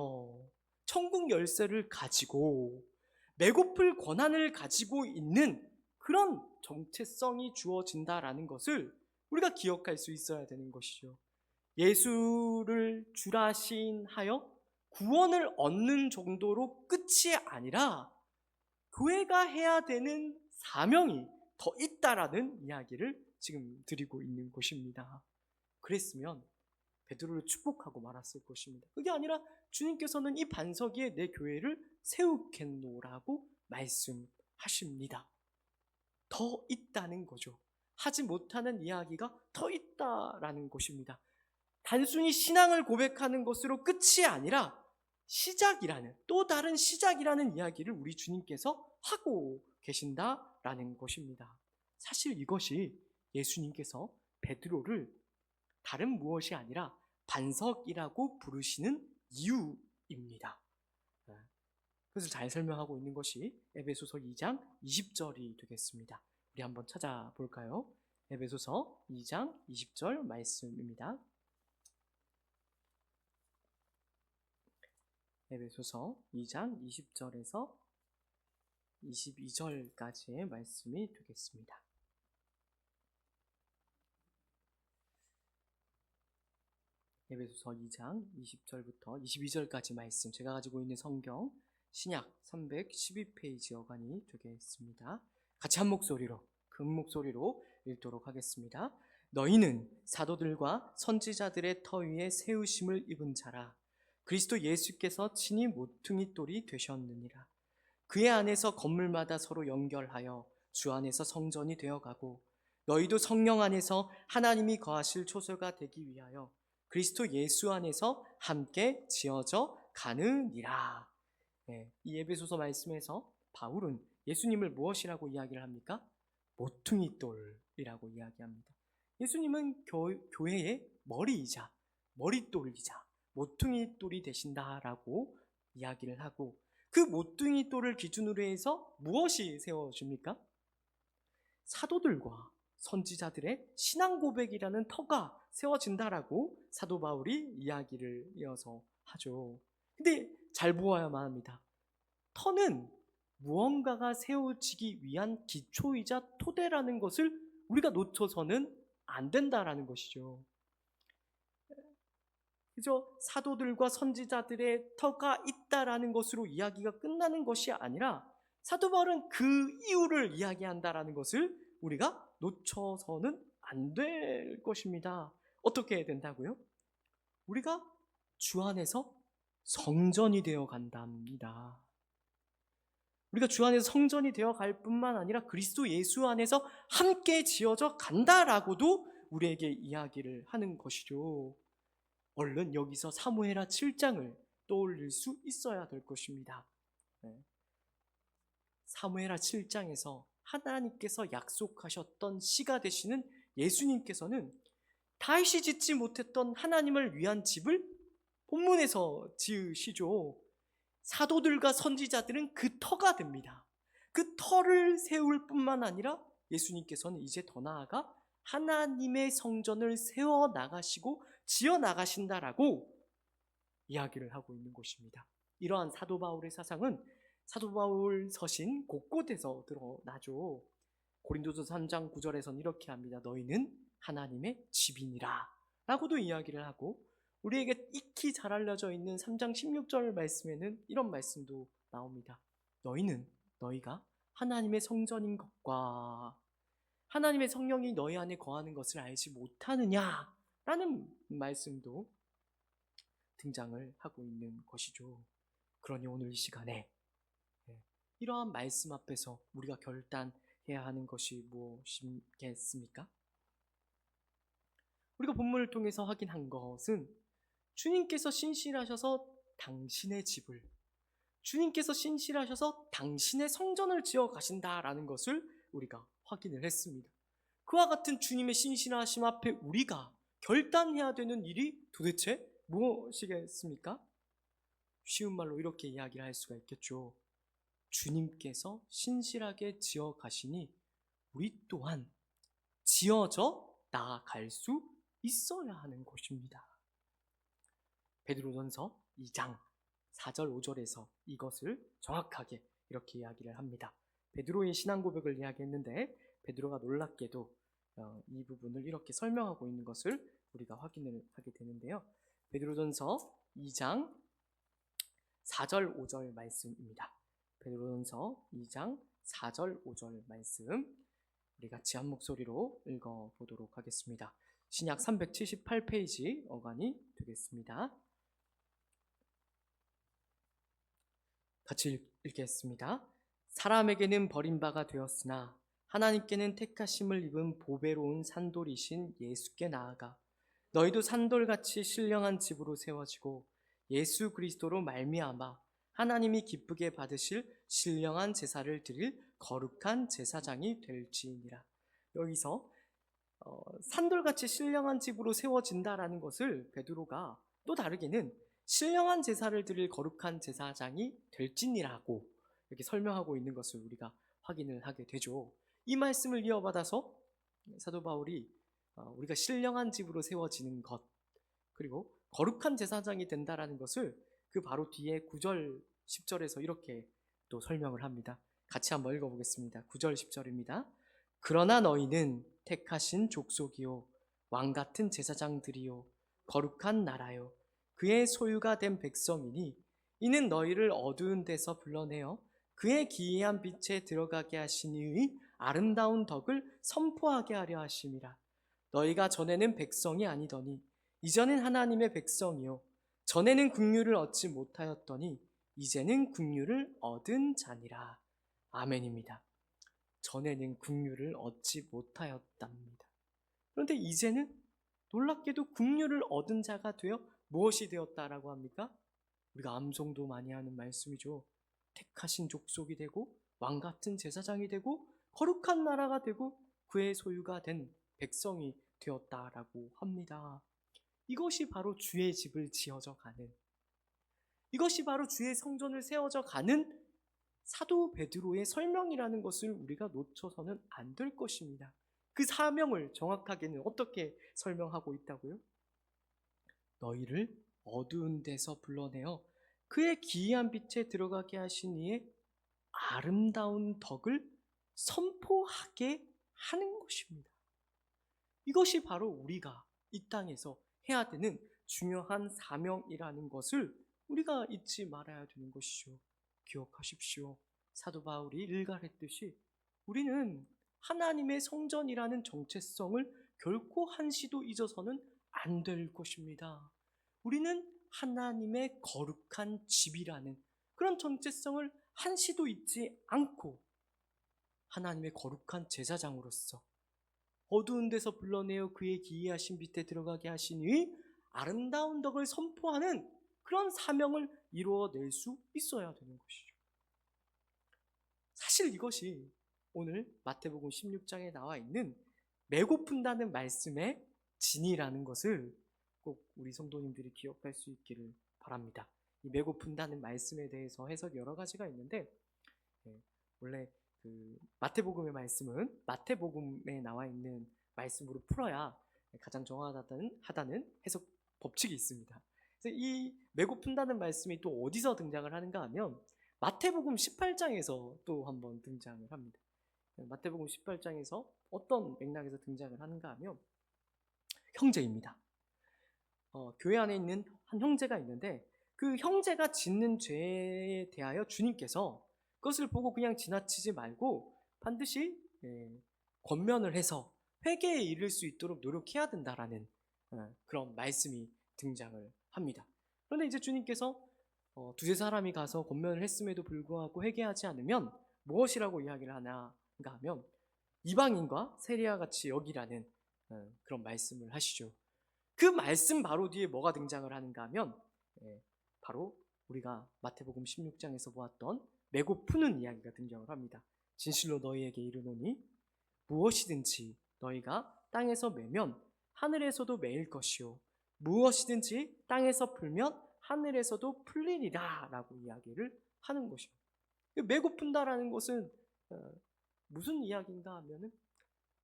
천국 열쇠를 가지고 매고플 권한을 가지고 있는 그런 정체성이 주어진다라는 것을 우리가 기억할 수 있어야 되는 것이죠. 예수를 주라 시인하여 구원을 얻는 정도로 끝이 아니라 교회가 해야 되는 사명이 더 있다라는 이야기를 지금 드리고 있는 것입니다. 그랬으면 베드로를 축복하고 말았을 것입니다. 그게 아니라 주님께서는 이 반석 위에 내 교회를 세우겠노라고 말씀하십니다. 더 있다는 거죠. 하지 못하는 이야기가 더 있다라는 것입니다. 단순히 신앙을 고백하는 것으로 끝이 아니라 시작이라는, 또 다른 시작이라는 이야기를 우리 주님께서 하고 계신다라는 것입니다. 사실 이것이 예수님께서 베드로를 다른 무엇이 아니라 반석이라고 부르시는 이유입니다. 그것을 잘 설명하고 있는 것이 에베소서 2장 20절이 되겠습니다. 우리 한번 찾아볼까요? 에베소서 2장 20절 말씀입니다. 에베소서 2장 20절에서 22절까지의 말씀이 되겠습니다. 에베소서 2장 20절부터 22절까지 말씀, 제가 가지고 있는 성경 신약 312페이지 여간이 되겠습니다. 같이 한 목소리로, 큰 목소리로 읽도록 하겠습니다. 너희는 사도들과 선지자들의 터 위에 세우심을 입은 자라. 그리스도 예수께서 친히 모퉁이 돌이 되셨느니라. 그의 안에서 건물마다 서로 연결하여 주 안에서 성전이 되어가고 너희도 성령 안에서 하나님이 거하실 초소가 되기 위하여 그리스도 예수 안에서 함께 지어져 가느니라. 이 에베소서 말씀에서 바울은 예수님을 무엇이라고 이야기를 합니까? 모퉁이 돌이라고 이야기합니다. 예수님은 교회의 머리이자 머릿돌이자 모퉁이 돌이 되신다라고 이야기를 하고, 그 모퉁이 돌을 기준으로 해서 무엇이 세워집니까? 사도들과 선지자들의 신앙 고백이라는 터가 세워진다라고 사도 바울이 이야기를 이어서 하죠. 근데 잘 보아야만 합니다. 터는 무언가가 세워지기 위한 기초이자 토대라는 것을 우리가 놓쳐서는 안 된다라는 것이죠. 그저 사도들과 선지자들의 터가 있다라는 것으로 이야기가 끝나는 것이 아니라 사도 바울은 그 이유를 이야기한다라는 것을 우리가 놓쳐서는 안 될 것입니다. 어떻게 해야 된다고요? 우리가 주 안에서 성전이 되어 간답니다. 우리가 주 안에서 성전이 되어 갈 뿐만 아니라 그리스도 예수 안에서 함께 지어져 간다라고도 우리에게 이야기를 하는 것이죠. 얼른 여기서 사무엘하 7장을 떠올릴 수 있어야 될 것입니다. 사무엘하 7장에서 하나님께서 약속하셨던 씨가 되시는 예수님께서는 다윗이 짓지 못했던 하나님을 위한 집을 본문에서 지으시죠. 사도들과 선지자들은 그 터가 됩니다. 그 터를 세울 뿐만 아니라 예수님께서는 이제 더 나아가 하나님의 성전을 세워 나가시고 지어 나가신다라고 이야기를 하고 있는 것입니다. 이러한 사도 바울의 사상은 사도 바울 서신 곳곳에서 드러나죠. 고린도서 3장 9절에서는 이렇게 합니다. 너희는 하나님의 집이니라 라고도 이야기를 하고, 우리에게 익히 잘 알려져 있는 3장 16절 말씀에는 이런 말씀도 나옵니다. 너희가 하나님의 성전인 것과 하나님의 성령이 너희 안에 거하는 것을 알지 못하느냐 라는 말씀도 등장을 하고 있는 것이죠. 그러니 오늘 이 시간에 이러한 말씀 앞에서 우리가 결단해야 하는 것이 무엇이겠습니까? 우리가 본문을 통해서 확인한 것은 주님께서 신실하셔서 당신의 집을, 주님께서 신실하셔서 당신의 성전을 지어 가신다라는 것을 우리가 확인을 했습니다. 그와 같은 주님의 신실하심 앞에 우리가 결단해야 되는 일이 도대체 무엇이겠습니까? 쉬운 말로 이렇게 이야기를 할 수가 있겠죠. 주님께서 신실하게 지어 가시니 우리 또한 지어져 나아갈 수 있어야 하는 것입니다. 베드로전서 2장 4절 5절에서 이것을 정확하게 이렇게 이야기를 합니다. 베드로의 신앙 고백을 이야기했는데 베드로가 놀랍게도 이 부분을 이렇게 설명하고 있는 것을 우리가 확인을 하게 되는데요. 베드로전서 2장 4절 5절 말씀입니다. 베드로전서 2장 4절 5절 말씀 우리 같이 한 목소리로 읽어보도록 하겠습니다. 신약 378페이지 어간이 되겠습니다. 같이 읽겠습니다. 사람에게는 버림바가 되었으나 하나님께는 택하심을 입은 보배로운 산돌이신 예수께 나아가 너희도 산돌같이 신령한 집으로 세워지고 예수 그리스도로 말미암아 하나님이 기쁘게 받으실 신령한 제사를 드릴 거룩한 제사장이 될지니라. 여기서 산돌같이 신령한 집으로 세워진다라는 것을 베드로가 또 다르게는 신령한 제사를 드릴 거룩한 제사장이 될지니라고 이렇게 설명하고 있는 것을 우리가 확인을 하게 되죠. 이 말씀을 이어받아서 사도 바울이 우리가 신령한 집으로 세워지는 것, 그리고 거룩한 제사장이 된다라는 것을 그 바로 뒤에 9절 10절에서 이렇게 또 설명을 합니다. 같이 한번 읽어보겠습니다. 9절 10절입니다. 그러나 너희는 택하신 족속이요 왕같은 제사장들이요 거룩한 나라요 그의 소유가 된 백성이니 이는 너희를 어두운 데서 불러내어 그의 기이한 빛에 들어가게 하신 이의 아름다운 덕을 선포하게 하려 하심이라. 너희가 전에는 백성이 아니더니 이제는 하나님의 백성이요 전에는 긍휼을 얻지 못하였더니 이제는 긍휼을 얻은 자니라. 아멘입니다. 전에는 긍휼을 얻지 못하였답니다. 그런데 이제는 놀랍게도 긍휼을 얻은 자가 되어 무엇이 되었다라고 합니까? 우리가 암송도 많이 하는 말씀이죠. 택하신 족속이 되고 왕같은 제사장이 되고 거룩한 나라가 되고 그의 소유가 된 백성이 되었다라고 합니다. 이것이 바로 주의 집을 지어져 가는, 이것이 바로 주의 성전을 세워져 가는 사도 베드로의 설명이라는 것을 우리가 놓쳐서는 안 될 것입니다. 그 사명을 정확하게는 어떻게 설명하고 있다고요? 너희를 어두운 데서 불러내어 그의 기이한 빛에 들어가게 하신 이의 아름다운 덕을 선포하게 하는 것입니다. 이것이 바로 우리가 이 땅에서 해야 되는 중요한 사명이라는 것을 우리가 잊지 말아야 되는 것이죠. 기억하십시오. 사도 바울이 일갈했듯이 우리는 하나님의 성전이라는 정체성을 결코 한시도 잊어서는 안 될 것입니다. 우리는 하나님의 거룩한 집이라는 그런 정체성을 한시도 잊지 않고 하나님의 거룩한 제사장으로서 어두운 데서 불러내어 그의 기이하신 빛에 들어가게 하시니 아름다운 덕을 선포하는 그런 사명을 이루어낼 수 있어야 되는 것이죠. 사실 이것이 오늘 마태복음 16장에 나와 있는 배고픈다는 말씀의 진이라는 것을 꼭 우리 성도님들이 기억할 수 있기를 바랍니다. 이 배고픈다는 말씀에 대해서 해석이 여러 가지가 있는데, 원래 그 마태복음의 말씀은 마태복음에 나와 있는 말씀으로 풀어야 가장 정확하다는 해석 법칙이 있습니다. 그래서 이 배고픈다는 말씀이 또 어디서 등장을 하는가 하면 마태복음 18장에서 또 한번 등장을 합니다. 마태복음 18장에서 어떤 맥락에서 등장을 하는가 하면 형제입니다. 교회 안에 있는 한 형제가 있는데 그 형제가 짓는 죄에 대하여 주님께서 그것을 보고 그냥 지나치지 말고 반드시 권면을 해서 회개에 이를 수 있도록 노력해야 된다라는 그런 말씀이 등장을 합니다. 그런데 이제 주님께서 두세 사람이 가서 권면을 했음에도 불구하고 회개하지 않으면 무엇이라고 이야기를 하나 하면 이방인과 세리와 같이 여기라는 그런 말씀을 하시죠. 그 말씀 바로 뒤에 뭐가 등장을 하는가 하면 바로 우리가 마태복음 16장에서 보았던 메고 푸는 이야기가 등장을 합니다. 진실로 너희에게 이르노니 무엇이든지 너희가 땅에서 메면 하늘에서도 메일 것이요 무엇이든지 땅에서 풀면 하늘에서도 풀리리라 라고 이야기를 하는 것입니다. 메고 푼다라는 것은 무슨 이야기인가 하면은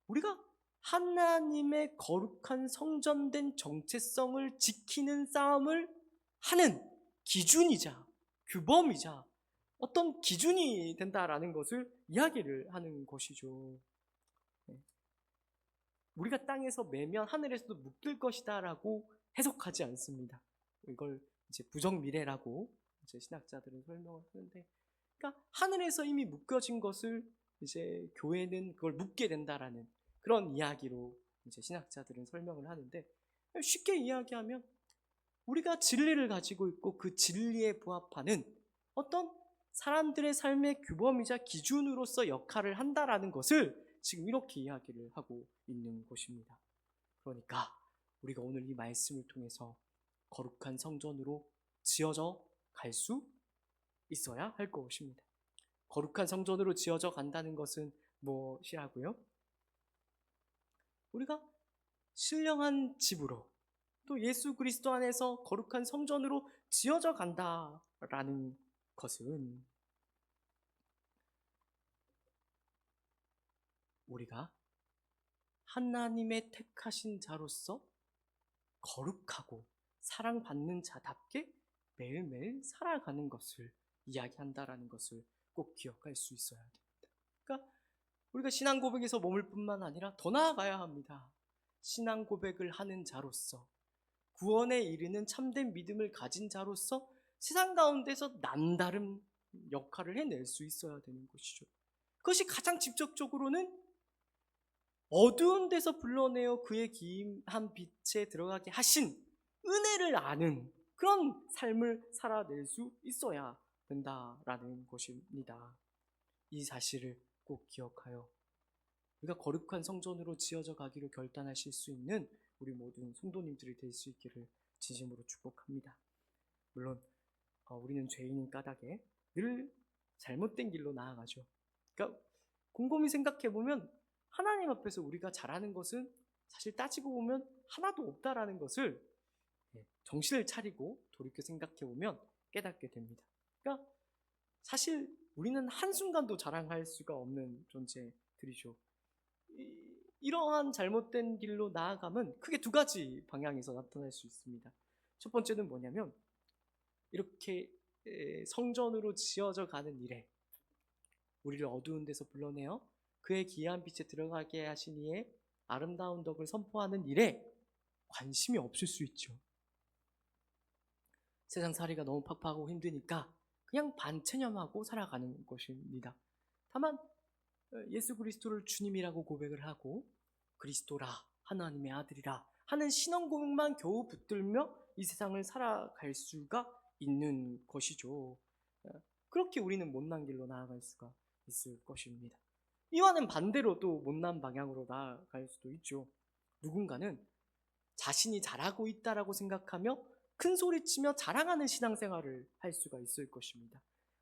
우리가 하나님의 거룩한 성전된 정체성을 지키는 싸움을 하는 기준이자 규범이자 어떤 기준이 된다라는 것을 이야기를 하는 것이죠. 우리가 땅에서 매면 하늘에서도 묶일 것이다라고 해석하지 않습니다. 이걸 이제 부정미래라고 이제 신학자들은 설명을 하는데, 그러니까 하늘에서 이미 묶여진 것을 이제 교회는 그걸 묶게 된다라는 그런 이야기로 이제 신학자들은 설명을 하는데, 쉽게 이야기하면 우리가 진리를 가지고 있고 그 진리에 부합하는 어떤 사람들의 삶의 규범이자 기준으로서 역할을 한다라는 것을 지금 이렇게 이야기를 하고 있는 것입니다. 그러니까 우리가 오늘 이 말씀을 통해서 거룩한 성전으로 지어져 갈 수 있어야 할 것입니다. 거룩한 성전으로 지어져 간다는 것은 무엇이라고요? 우리가 신령한 집으로 또 예수 그리스도 안에서 거룩한 성전으로 지어져 간다라는 것은 우리가 하나님의 택하신 자로서 거룩하고 사랑받는 자답게 매일매일 살아가는 것을 이야기한다라는 것을 꼭 기억할 수 있어야 됩니다. 그러니까 우리가 신앙 고백에서 머물 뿐만 아니라 더 나아가야 합니다. 신앙 고백을 하는 자로서 구원에 이르는 참된 믿음을 가진 자로서 세상 가운데서 남다른 역할을 해낼 수 있어야 되는 것이죠. 그것이 가장 직접적으로는 어두운 데서 불러내어 그의 기이한 빛에 들어가게 하신 은혜를 아는 그런 삶을 살아낼 수 있어야 된다라는 것입니다. 이 사실을 꼭 기억하여 우리가 거룩한 성전으로 지어져 가기로 결단하실 수 있는 우리 모든 성도님들이 될 수 있기를 진심으로 축복합니다. 물론 우리는 죄인인 까닭에 늘 잘못된 길로 나아가죠. 그러니까 곰곰이 생각해보면 하나님 앞에서 우리가 잘하는 것은 사실 따지고 보면 하나도 없다라는 것을 정신을 차리고 돌이켜 생각해보면 깨닫게 됩니다. 그러니까 사실 우리는 한순간도 자랑할 수가 없는 존재들이죠. 이러한 잘못된 길로 나아가면 크게 두 가지 방향에서 나타날 수 있습니다. 첫 번째는 뭐냐면 이렇게 성전으로 지어져 가는 일에 우리를 어두운 데서 불러내어 그의 기이한 빛에 들어가게 하신 이의 아름다운 덕을 선포하는 일에 관심이 없을 수 있죠. 세상 살이가 너무 팍팍하고 힘드니까 그냥 반체념하고 살아가는 것입니다. 다만 예수 그리스도를 주님이라고 고백을 하고 그리스도라 하나님의 아들이라 하는 신앙 고백만 겨우 붙들며 이 세상을 살아갈 수가 있는 것이죠. 그렇게 우리는 못난 길로 나아갈 수가 있을 것입니다. 이와는 반대로 또 못난 방향으로 나아갈 수도 있죠. 누군가는 자신이 잘하고 있다라고 생각하며 큰 소리치며 자랑하는 신앙생활을 할 수가 있을 것입니다.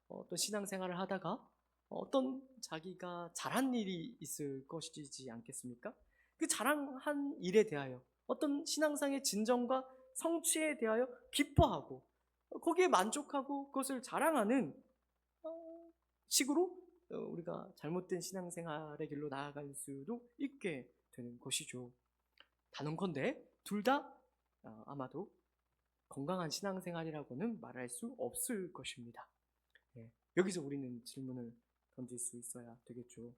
어떤 신앙생활을 하다가 어떤 자기가 잘한 일이 있을 것이지 않겠습니까? 그 자랑한 일에 대하여 어떤 신앙상의 진정과 성취에 대하여 기뻐하고 거기에 만족하고 그것을 자랑하는 식으로 우리가 잘못된 신앙생활의 길로 나아갈 수도 있게 되는 것이죠. 단언컨대 둘 다 아마도 건강한 신앙생활이라고는 말할 수 없을 것입니다. 여기서 우리는 질문을 던질 수 있어야 되겠죠.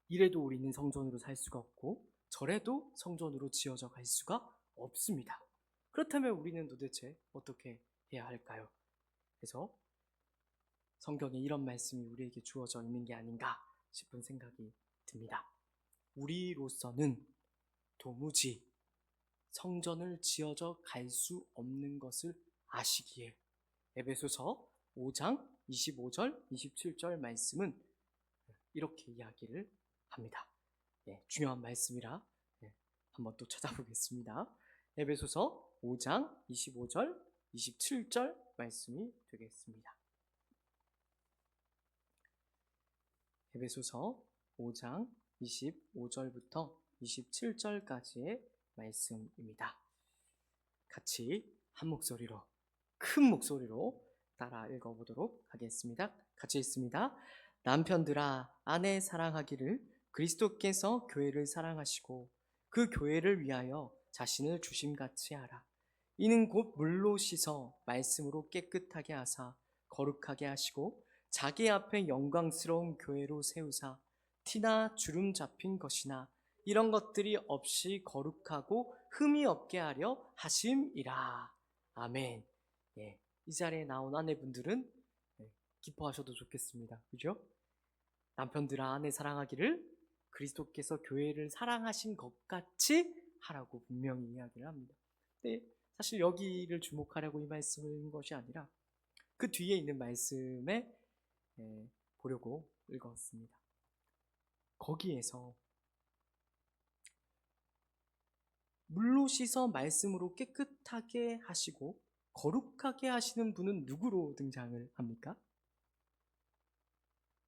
이래도 우리는 성전으로 살 수가 없고 저래도 성전으로 지어져 갈 수가 없습니다. 그렇다면 우리는 도대체 어떻게 해야 할까요? 그래서 성경에 이런 말씀이 우리에게 주어져 있는 게 아닌가 싶은 생각이 듭니다. 우리로서는 도무지 성전을 지어져 갈 수 없는 것을 아시기에 에베소서 5장 25절, 27절 말씀은 이렇게 이야기를 합니다. 중요한 말씀이라 한번 또 찾아보겠습니다. 에베소서 5장 25절, 27절 말씀이 되겠습니다. 에베소서 5장 25절부터 27절까지의 말씀입니다. 같이 한 목소리로, 큰 목소리로 따라 읽어보도록 하겠습니다. 같이 읽습니다. 남편들아, 아내 사랑하기를 그리스도께서 교회를 사랑하시고 그 교회를 위하여 자신을 주심같이 하라. 이는 곧 물로 씻어 말씀으로 깨끗하게 하사 거룩하게 하시고 자기 앞에 영광스러운 교회로 세우사 티나 주름 잡힌 것이나 이런 것들이 없이 거룩하고 흠이 없게 하려 하심이라. 아멘. 이 자리에 나온 아내분들은 기뻐하셔도 좋겠습니다. 그죠? 남편들아, 아내 사랑하기를 그리스도께서 교회를 사랑하신 것 같이 하라고 분명히 이야기를 합니다. 근데 사실 여기를 주목하려고 이 말씀을 읽은 것이 아니라 그 뒤에 있는 말씀에 보려고 읽었습니다. 거기에서 물로 씻어 말씀으로 깨끗하게 하시고 거룩하게 하시는 분은 누구로 등장을 합니까?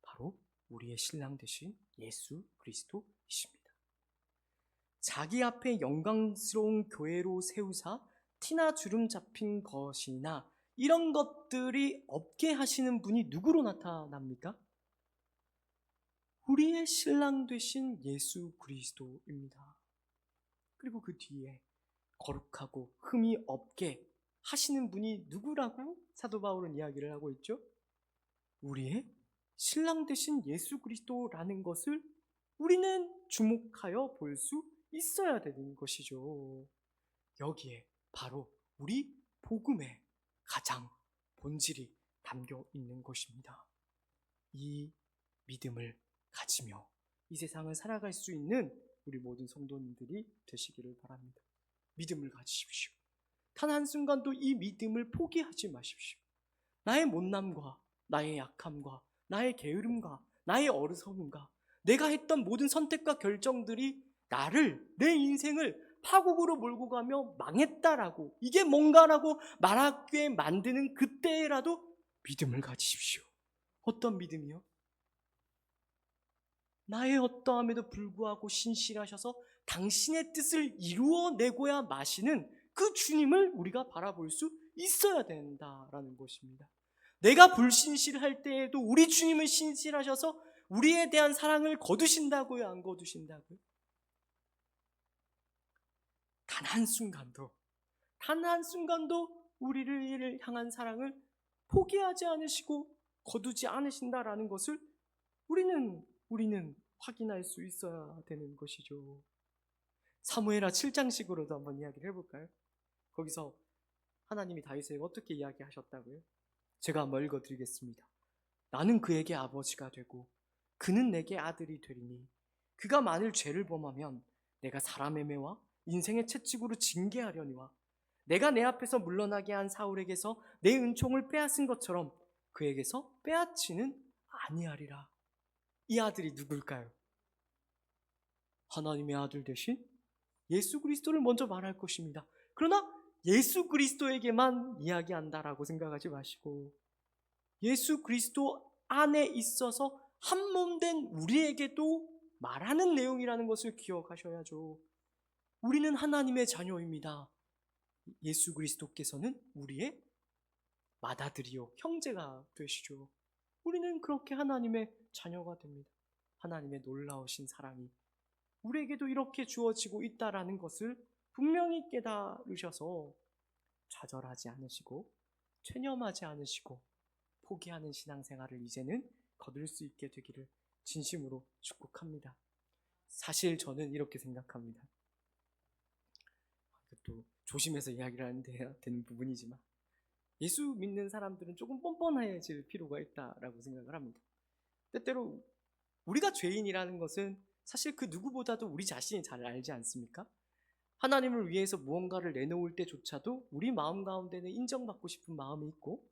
바로 우리의 신랑 되신 예수 그리스도이십니다. 자기 앞에 영광스러운 교회로 세우사 티나 주름 잡힌 것이나 이런 것들이 없게 하시는 분이 누구로 나타납니까? 우리의 신랑 되신 예수 그리스도입니다. 그리고 그 뒤에 거룩하고 흠이 없게 하시는 분이 누구라고 사도 바울은 이야기를 하고 있죠? 우리의 신랑 되신 예수 그리스도라는 것을 우리는 주목하여 볼 수 있어야 되는 것이죠. 여기에 바로 우리 복음의 가장 본질이 담겨 있는 것입니다. 이 믿음을 가지며 이 세상을 살아갈 수 있는 우리 모든 성도님들이 되시기를 바랍니다. 믿음을 가지십시오. 단 한순간도 이 믿음을 포기하지 마십시오. 나의 못남과 나의 약함과 나의 게으름과 나의 어리석음과 내가 했던 모든 선택과 결정들이 내 인생을 파국으로 몰고 가며 망했다라고, 이게 뭔가라고 말하게 만드는 그때라도 믿음을 가지십시오. 어떤 믿음이요? 나의 어떠함에도 불구하고 신실하셔서 당신의 뜻을 이루어내고야 마시는 그 주님을 우리가 바라볼 수 있어야 된다라는 것입니다. 내가 불신실할 때에도 우리 주님은 신실하셔서 우리에 대한 사랑을 거두신다고요, 안 거두신다고요? 단 한순간도 우리를 향한 사랑을 포기하지 않으시고 거두지 않으신다라는 것을 우리는 확인할 수 있어야 되는 것이죠. 사무엘하 7장식으로도 한번 이야기를 해볼까요? 거기서 하나님이 다윗에게 어떻게 이야기하셨다고요? 제가 한번 읽어드리겠습니다. 나는 그에게 아버지가 되고 그는 내게 아들이 되리니 그가 만일 죄를 범하면 내가 사람의 매와 인생의 채찍으로 징계하려니와 내가 내 앞에서 물러나게 한 사울에게서 내 은총을 빼앗은 것처럼 그에게서 빼앗지는 아니하리라. 이 아들이 누굴까요? 하나님의 아들 대신 예수 그리스도를 먼저 말할 것입니다. 그러나 예수 그리스도에게만 이야기한다라고 생각하지 마시고 예수 그리스도 안에 있어서 한 몸 된 우리에게도 말하는 내용이라는 것을 기억하셔야죠. 우리는 하나님의 자녀입니다. 예수 그리스도께서는 우리의 맏아들이요 형제가 되시죠. 우리는 그렇게 하나님의 자녀가 됩니다. 하나님의 놀라우신 사랑이 우리에게도 이렇게 주어지고 있다라는 것을 분명히 깨달으셔서 좌절하지 않으시고 체념하지 않으시고 포기하는 신앙생활을 이제는 거둘 수 있게 되기를 진심으로 축복합니다. 사실 저는 이렇게 생각합니다. 또 조심해서 이야기를 하는데 되는 부분이지만 예수 믿는 사람들은 조금 뻔뻔해질 필요가 있다라고 생각을 합니다. 때때로 우리가 죄인이라는 것은 사실 그 누구보다도 우리 자신이 잘 알지 않습니까? 하나님을 위해서 무언가를 내놓을 때조차도 우리 마음 가운데는 인정받고 싶은 마음이 있고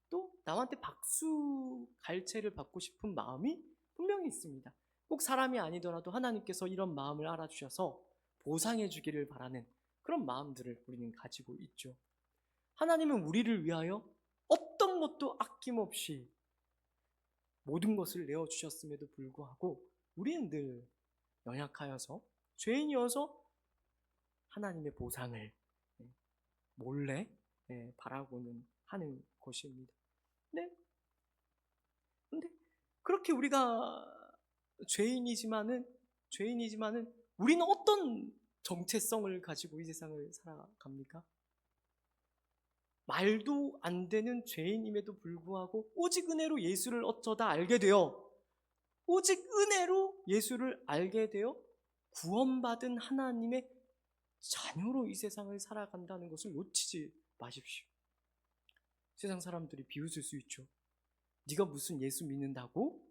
또 남한테 박수 갈채를 받고 싶은 마음이 분명히 있습니다. 꼭 사람이 아니더라도 하나님께서 이런 마음을 알아주셔서 보상해 주기를 바라는 그런 마음들을 우리는 가지고 있죠. 하나님은 우리를 위하여 어떤 것도 아낌없이 모든 것을 내어주셨음에도 불구하고 우리는 늘 연약하여서 죄인이어서 하나님의 보상을 몰래 바라고는 하는 것입니다. 근데 그렇게 우리가 죄인이지만은 우리는 어떤 정체성을 가지고 이 세상을 살아갑니까? 말도 안 되는 죄인임에도 불구하고 오직 은혜로 예수를 어쩌다 알게 되어 오직 은혜로 예수를 알게 되어 구원받은 하나님의 자녀로 이 세상을 살아간다는 것을 놓치지 마십시오. 세상 사람들이 비웃을 수 있죠. 네가 무슨 예수 믿는다고?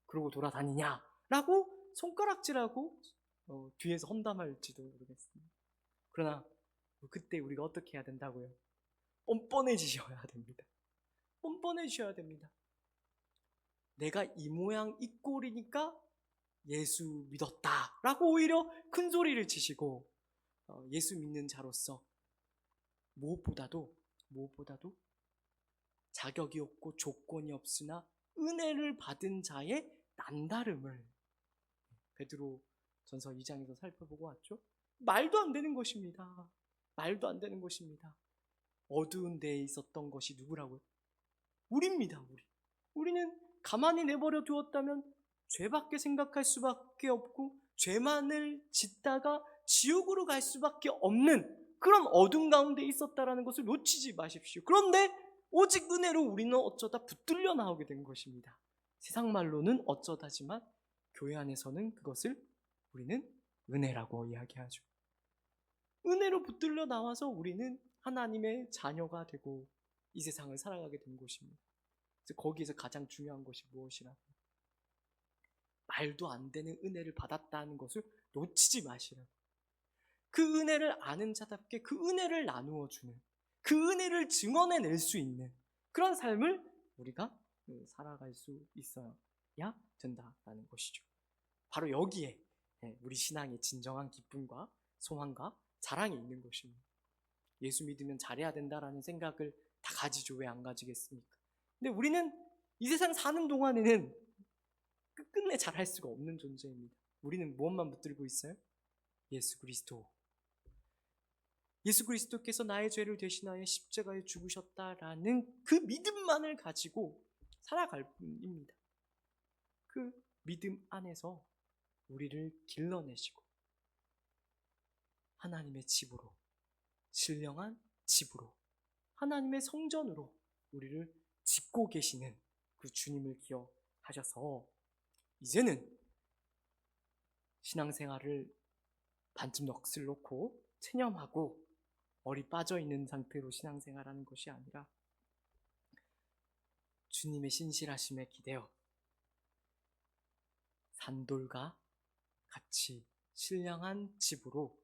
그러고 돌아다니냐? 라고 손가락질하고 뒤에서 험담할지도 모르겠습니다. 그러나 그때 우리가 어떻게 해야 된다고요? 뻔뻔해지셔야 됩니다. 뻔뻔해지셔야 됩니다. 내가 이 모양 이 꼴이니까 예수 믿었다 라고 오히려 큰 소리를 치시고 예수 믿는 자로서 무엇보다도 자격이 없고 조건이 없으나 은혜를 받은 자의 난다름을 베드로 전서 2장에서 살펴보고 왔죠. 말도 안 되는 것입니다. 말도 안 되는 것입니다. 어두운 데에 있었던 것이 누구라고요? 우리입니다. 우리는 가만히 내버려 두었다면 죄밖에 생각할 수밖에 없고 죄만을 짓다가 지옥으로 갈 수밖에 없는 그런 어둠 가운데 있었다라는 것을 놓치지 마십시오. 그런데 오직 은혜로 우리는 어쩌다 붙들려 나오게 된 것입니다. 세상 말로는 어쩌다지만 교회 안에서는 그것을 우리는 은혜라고 이야기하죠. 은혜로 붙들려 나와서 우리는 하나님의 자녀가 되고 이 세상을 살아가게 된 것입니다. 그래서 거기에서 가장 중요한 것이 무엇이라고? 말도 안 되는 은혜를 받았다는 것을 놓치지 마시라고. 그 은혜를 아는 자답게 그 은혜를 나누어 주는, 그 은혜를 증언해낼 수 있는 그런 삶을 우리가 살아갈 수 있어야 된다라는 것이죠. 바로 여기에 우리 신앙의 진정한 기쁨과 소망과 자랑이 있는 것입니다. 예수 믿으면 잘해야 된다라는 생각을 다 가지죠. 왜 안 가지겠습니까? 근데 우리는 이 세상 사는 동안에는 끝끝내 잘할 수가 없는 존재입니다. 우리는 무엇만 붙들고 있어요? 예수 그리스도. 예수 그리스도께서 나의 죄를 대신하여 십자가에 죽으셨다라는 그 믿음만을 가지고 살아갈 뿐입니다. 그 믿음 안에서 우리를 길러내시고 하나님의 집으로, 신령한 집으로, 하나님의 성전으로 우리를 짓고 계시는 그 주님을 기억하셔서 이제는 신앙생활을 반쯤 넋을 놓고 체념하고 머리 빠져있는 상태로 신앙생활하는 것이 아니라 주님의 신실하심에 기대어 산돌과 같이 신령한 집으로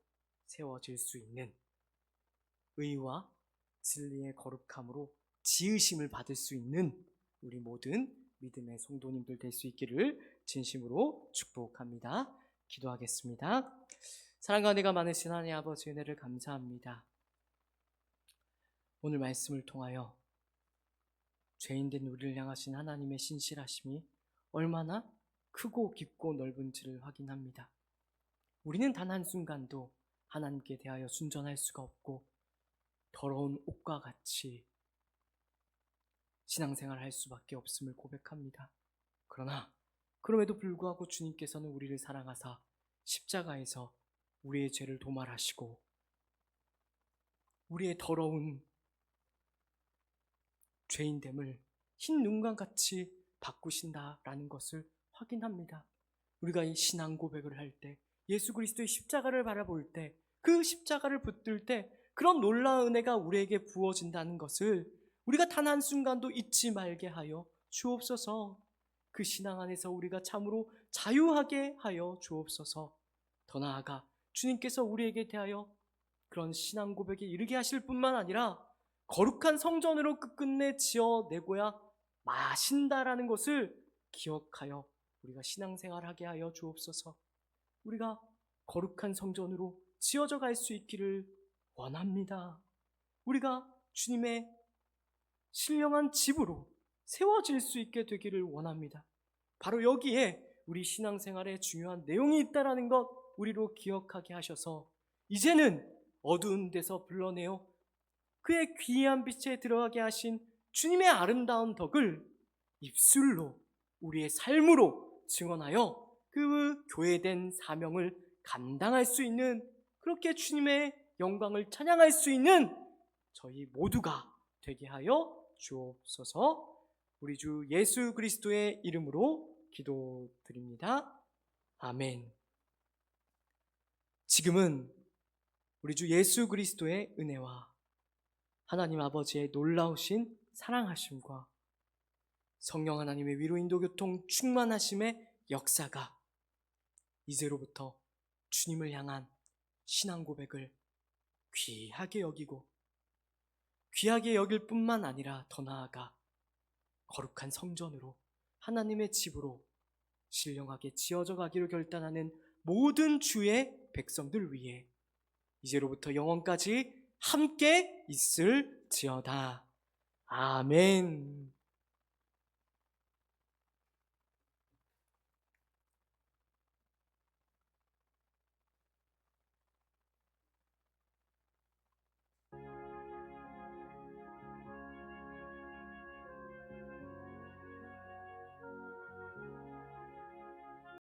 세워질 수 있는, 의와 진리의 거룩함으로 지으심을 받을 수 있는 우리 모든 믿음의 성도님들 될 수 있기를 진심으로 축복합니다. 기도하겠습니다. 사랑과 은혜가 많으신 하나님 아버지, 은혜를 감사합니다. 오늘 말씀을 통하여 죄인된 우리를 향하신 하나님의 신실하심이 얼마나 크고 깊고 넓은지를 확인합니다. 우리는 단 한순간도 하나님께 대하여 순전할 수가 없고 더러운 옷과 같이 신앙생활을 할 수밖에 없음을 고백합니다. 그러나 그럼에도 불구하고 주님께서는 우리를 사랑하사 십자가에서 우리의 죄를 도말하시고 우리의 더러운 죄인됨을 흰 눈과 같이 바꾸신다라는 것을 확인합니다. 우리가 이 신앙 고백을 할 때, 예수 그리스도의 십자가를 바라볼 때, 그 십자가를 붙들 때 그런 놀라운 은혜가 우리에게 부어진다는 것을 우리가 단 한순간도 잊지 말게 하여 주옵소서. 그 신앙 안에서 우리가 참으로 자유하게 하여 주옵소서. 더 나아가 주님께서 우리에게 대하여 그런 신앙 고백에 이르게 하실 뿐만 아니라 거룩한 성전으로 끝끝내 지어내고야 마신다라는 것을 기억하여 우리가 신앙생활하게 하여 주옵소서. 우리가 거룩한 성전으로 지어져 갈 수 있기를 원합니다. 우리가 주님의 신령한 집으로 세워질 수 있게 되기를 원합니다. 바로 여기에 우리 신앙생활에 중요한 내용이 있다는 것 우리로 기억하게 하셔서 이제는 어두운 데서 불러내어 그의 귀한 빛에 들어가게 하신 주님의 아름다운 덕을 입술로, 우리의 삶으로 증언하여 그 교회된 사명을 감당할 수 있는, 그렇게 주님의 영광을 찬양할 수 있는 저희 모두가 되게 하여 주옵소서. 우리 주 예수 그리스도의 이름으로 기도드립니다. 아멘. 지금은 우리 주 예수 그리스도의 은혜와 하나님 아버지의 놀라우신 사랑하심과 성령 하나님의 위로 인도 교통 충만하심의 역사가 이제로부터 주님을 향한 신앙 고백을 귀하게 여기고 귀하게 여길 뿐만 아니라 더 나아가 거룩한 성전으로, 하나님의 집으로 신령하게 지어져 가기로 결단하는 모든 주의 백성들 위해 이제로부터 영원까지 함께 있을지어다. 아멘.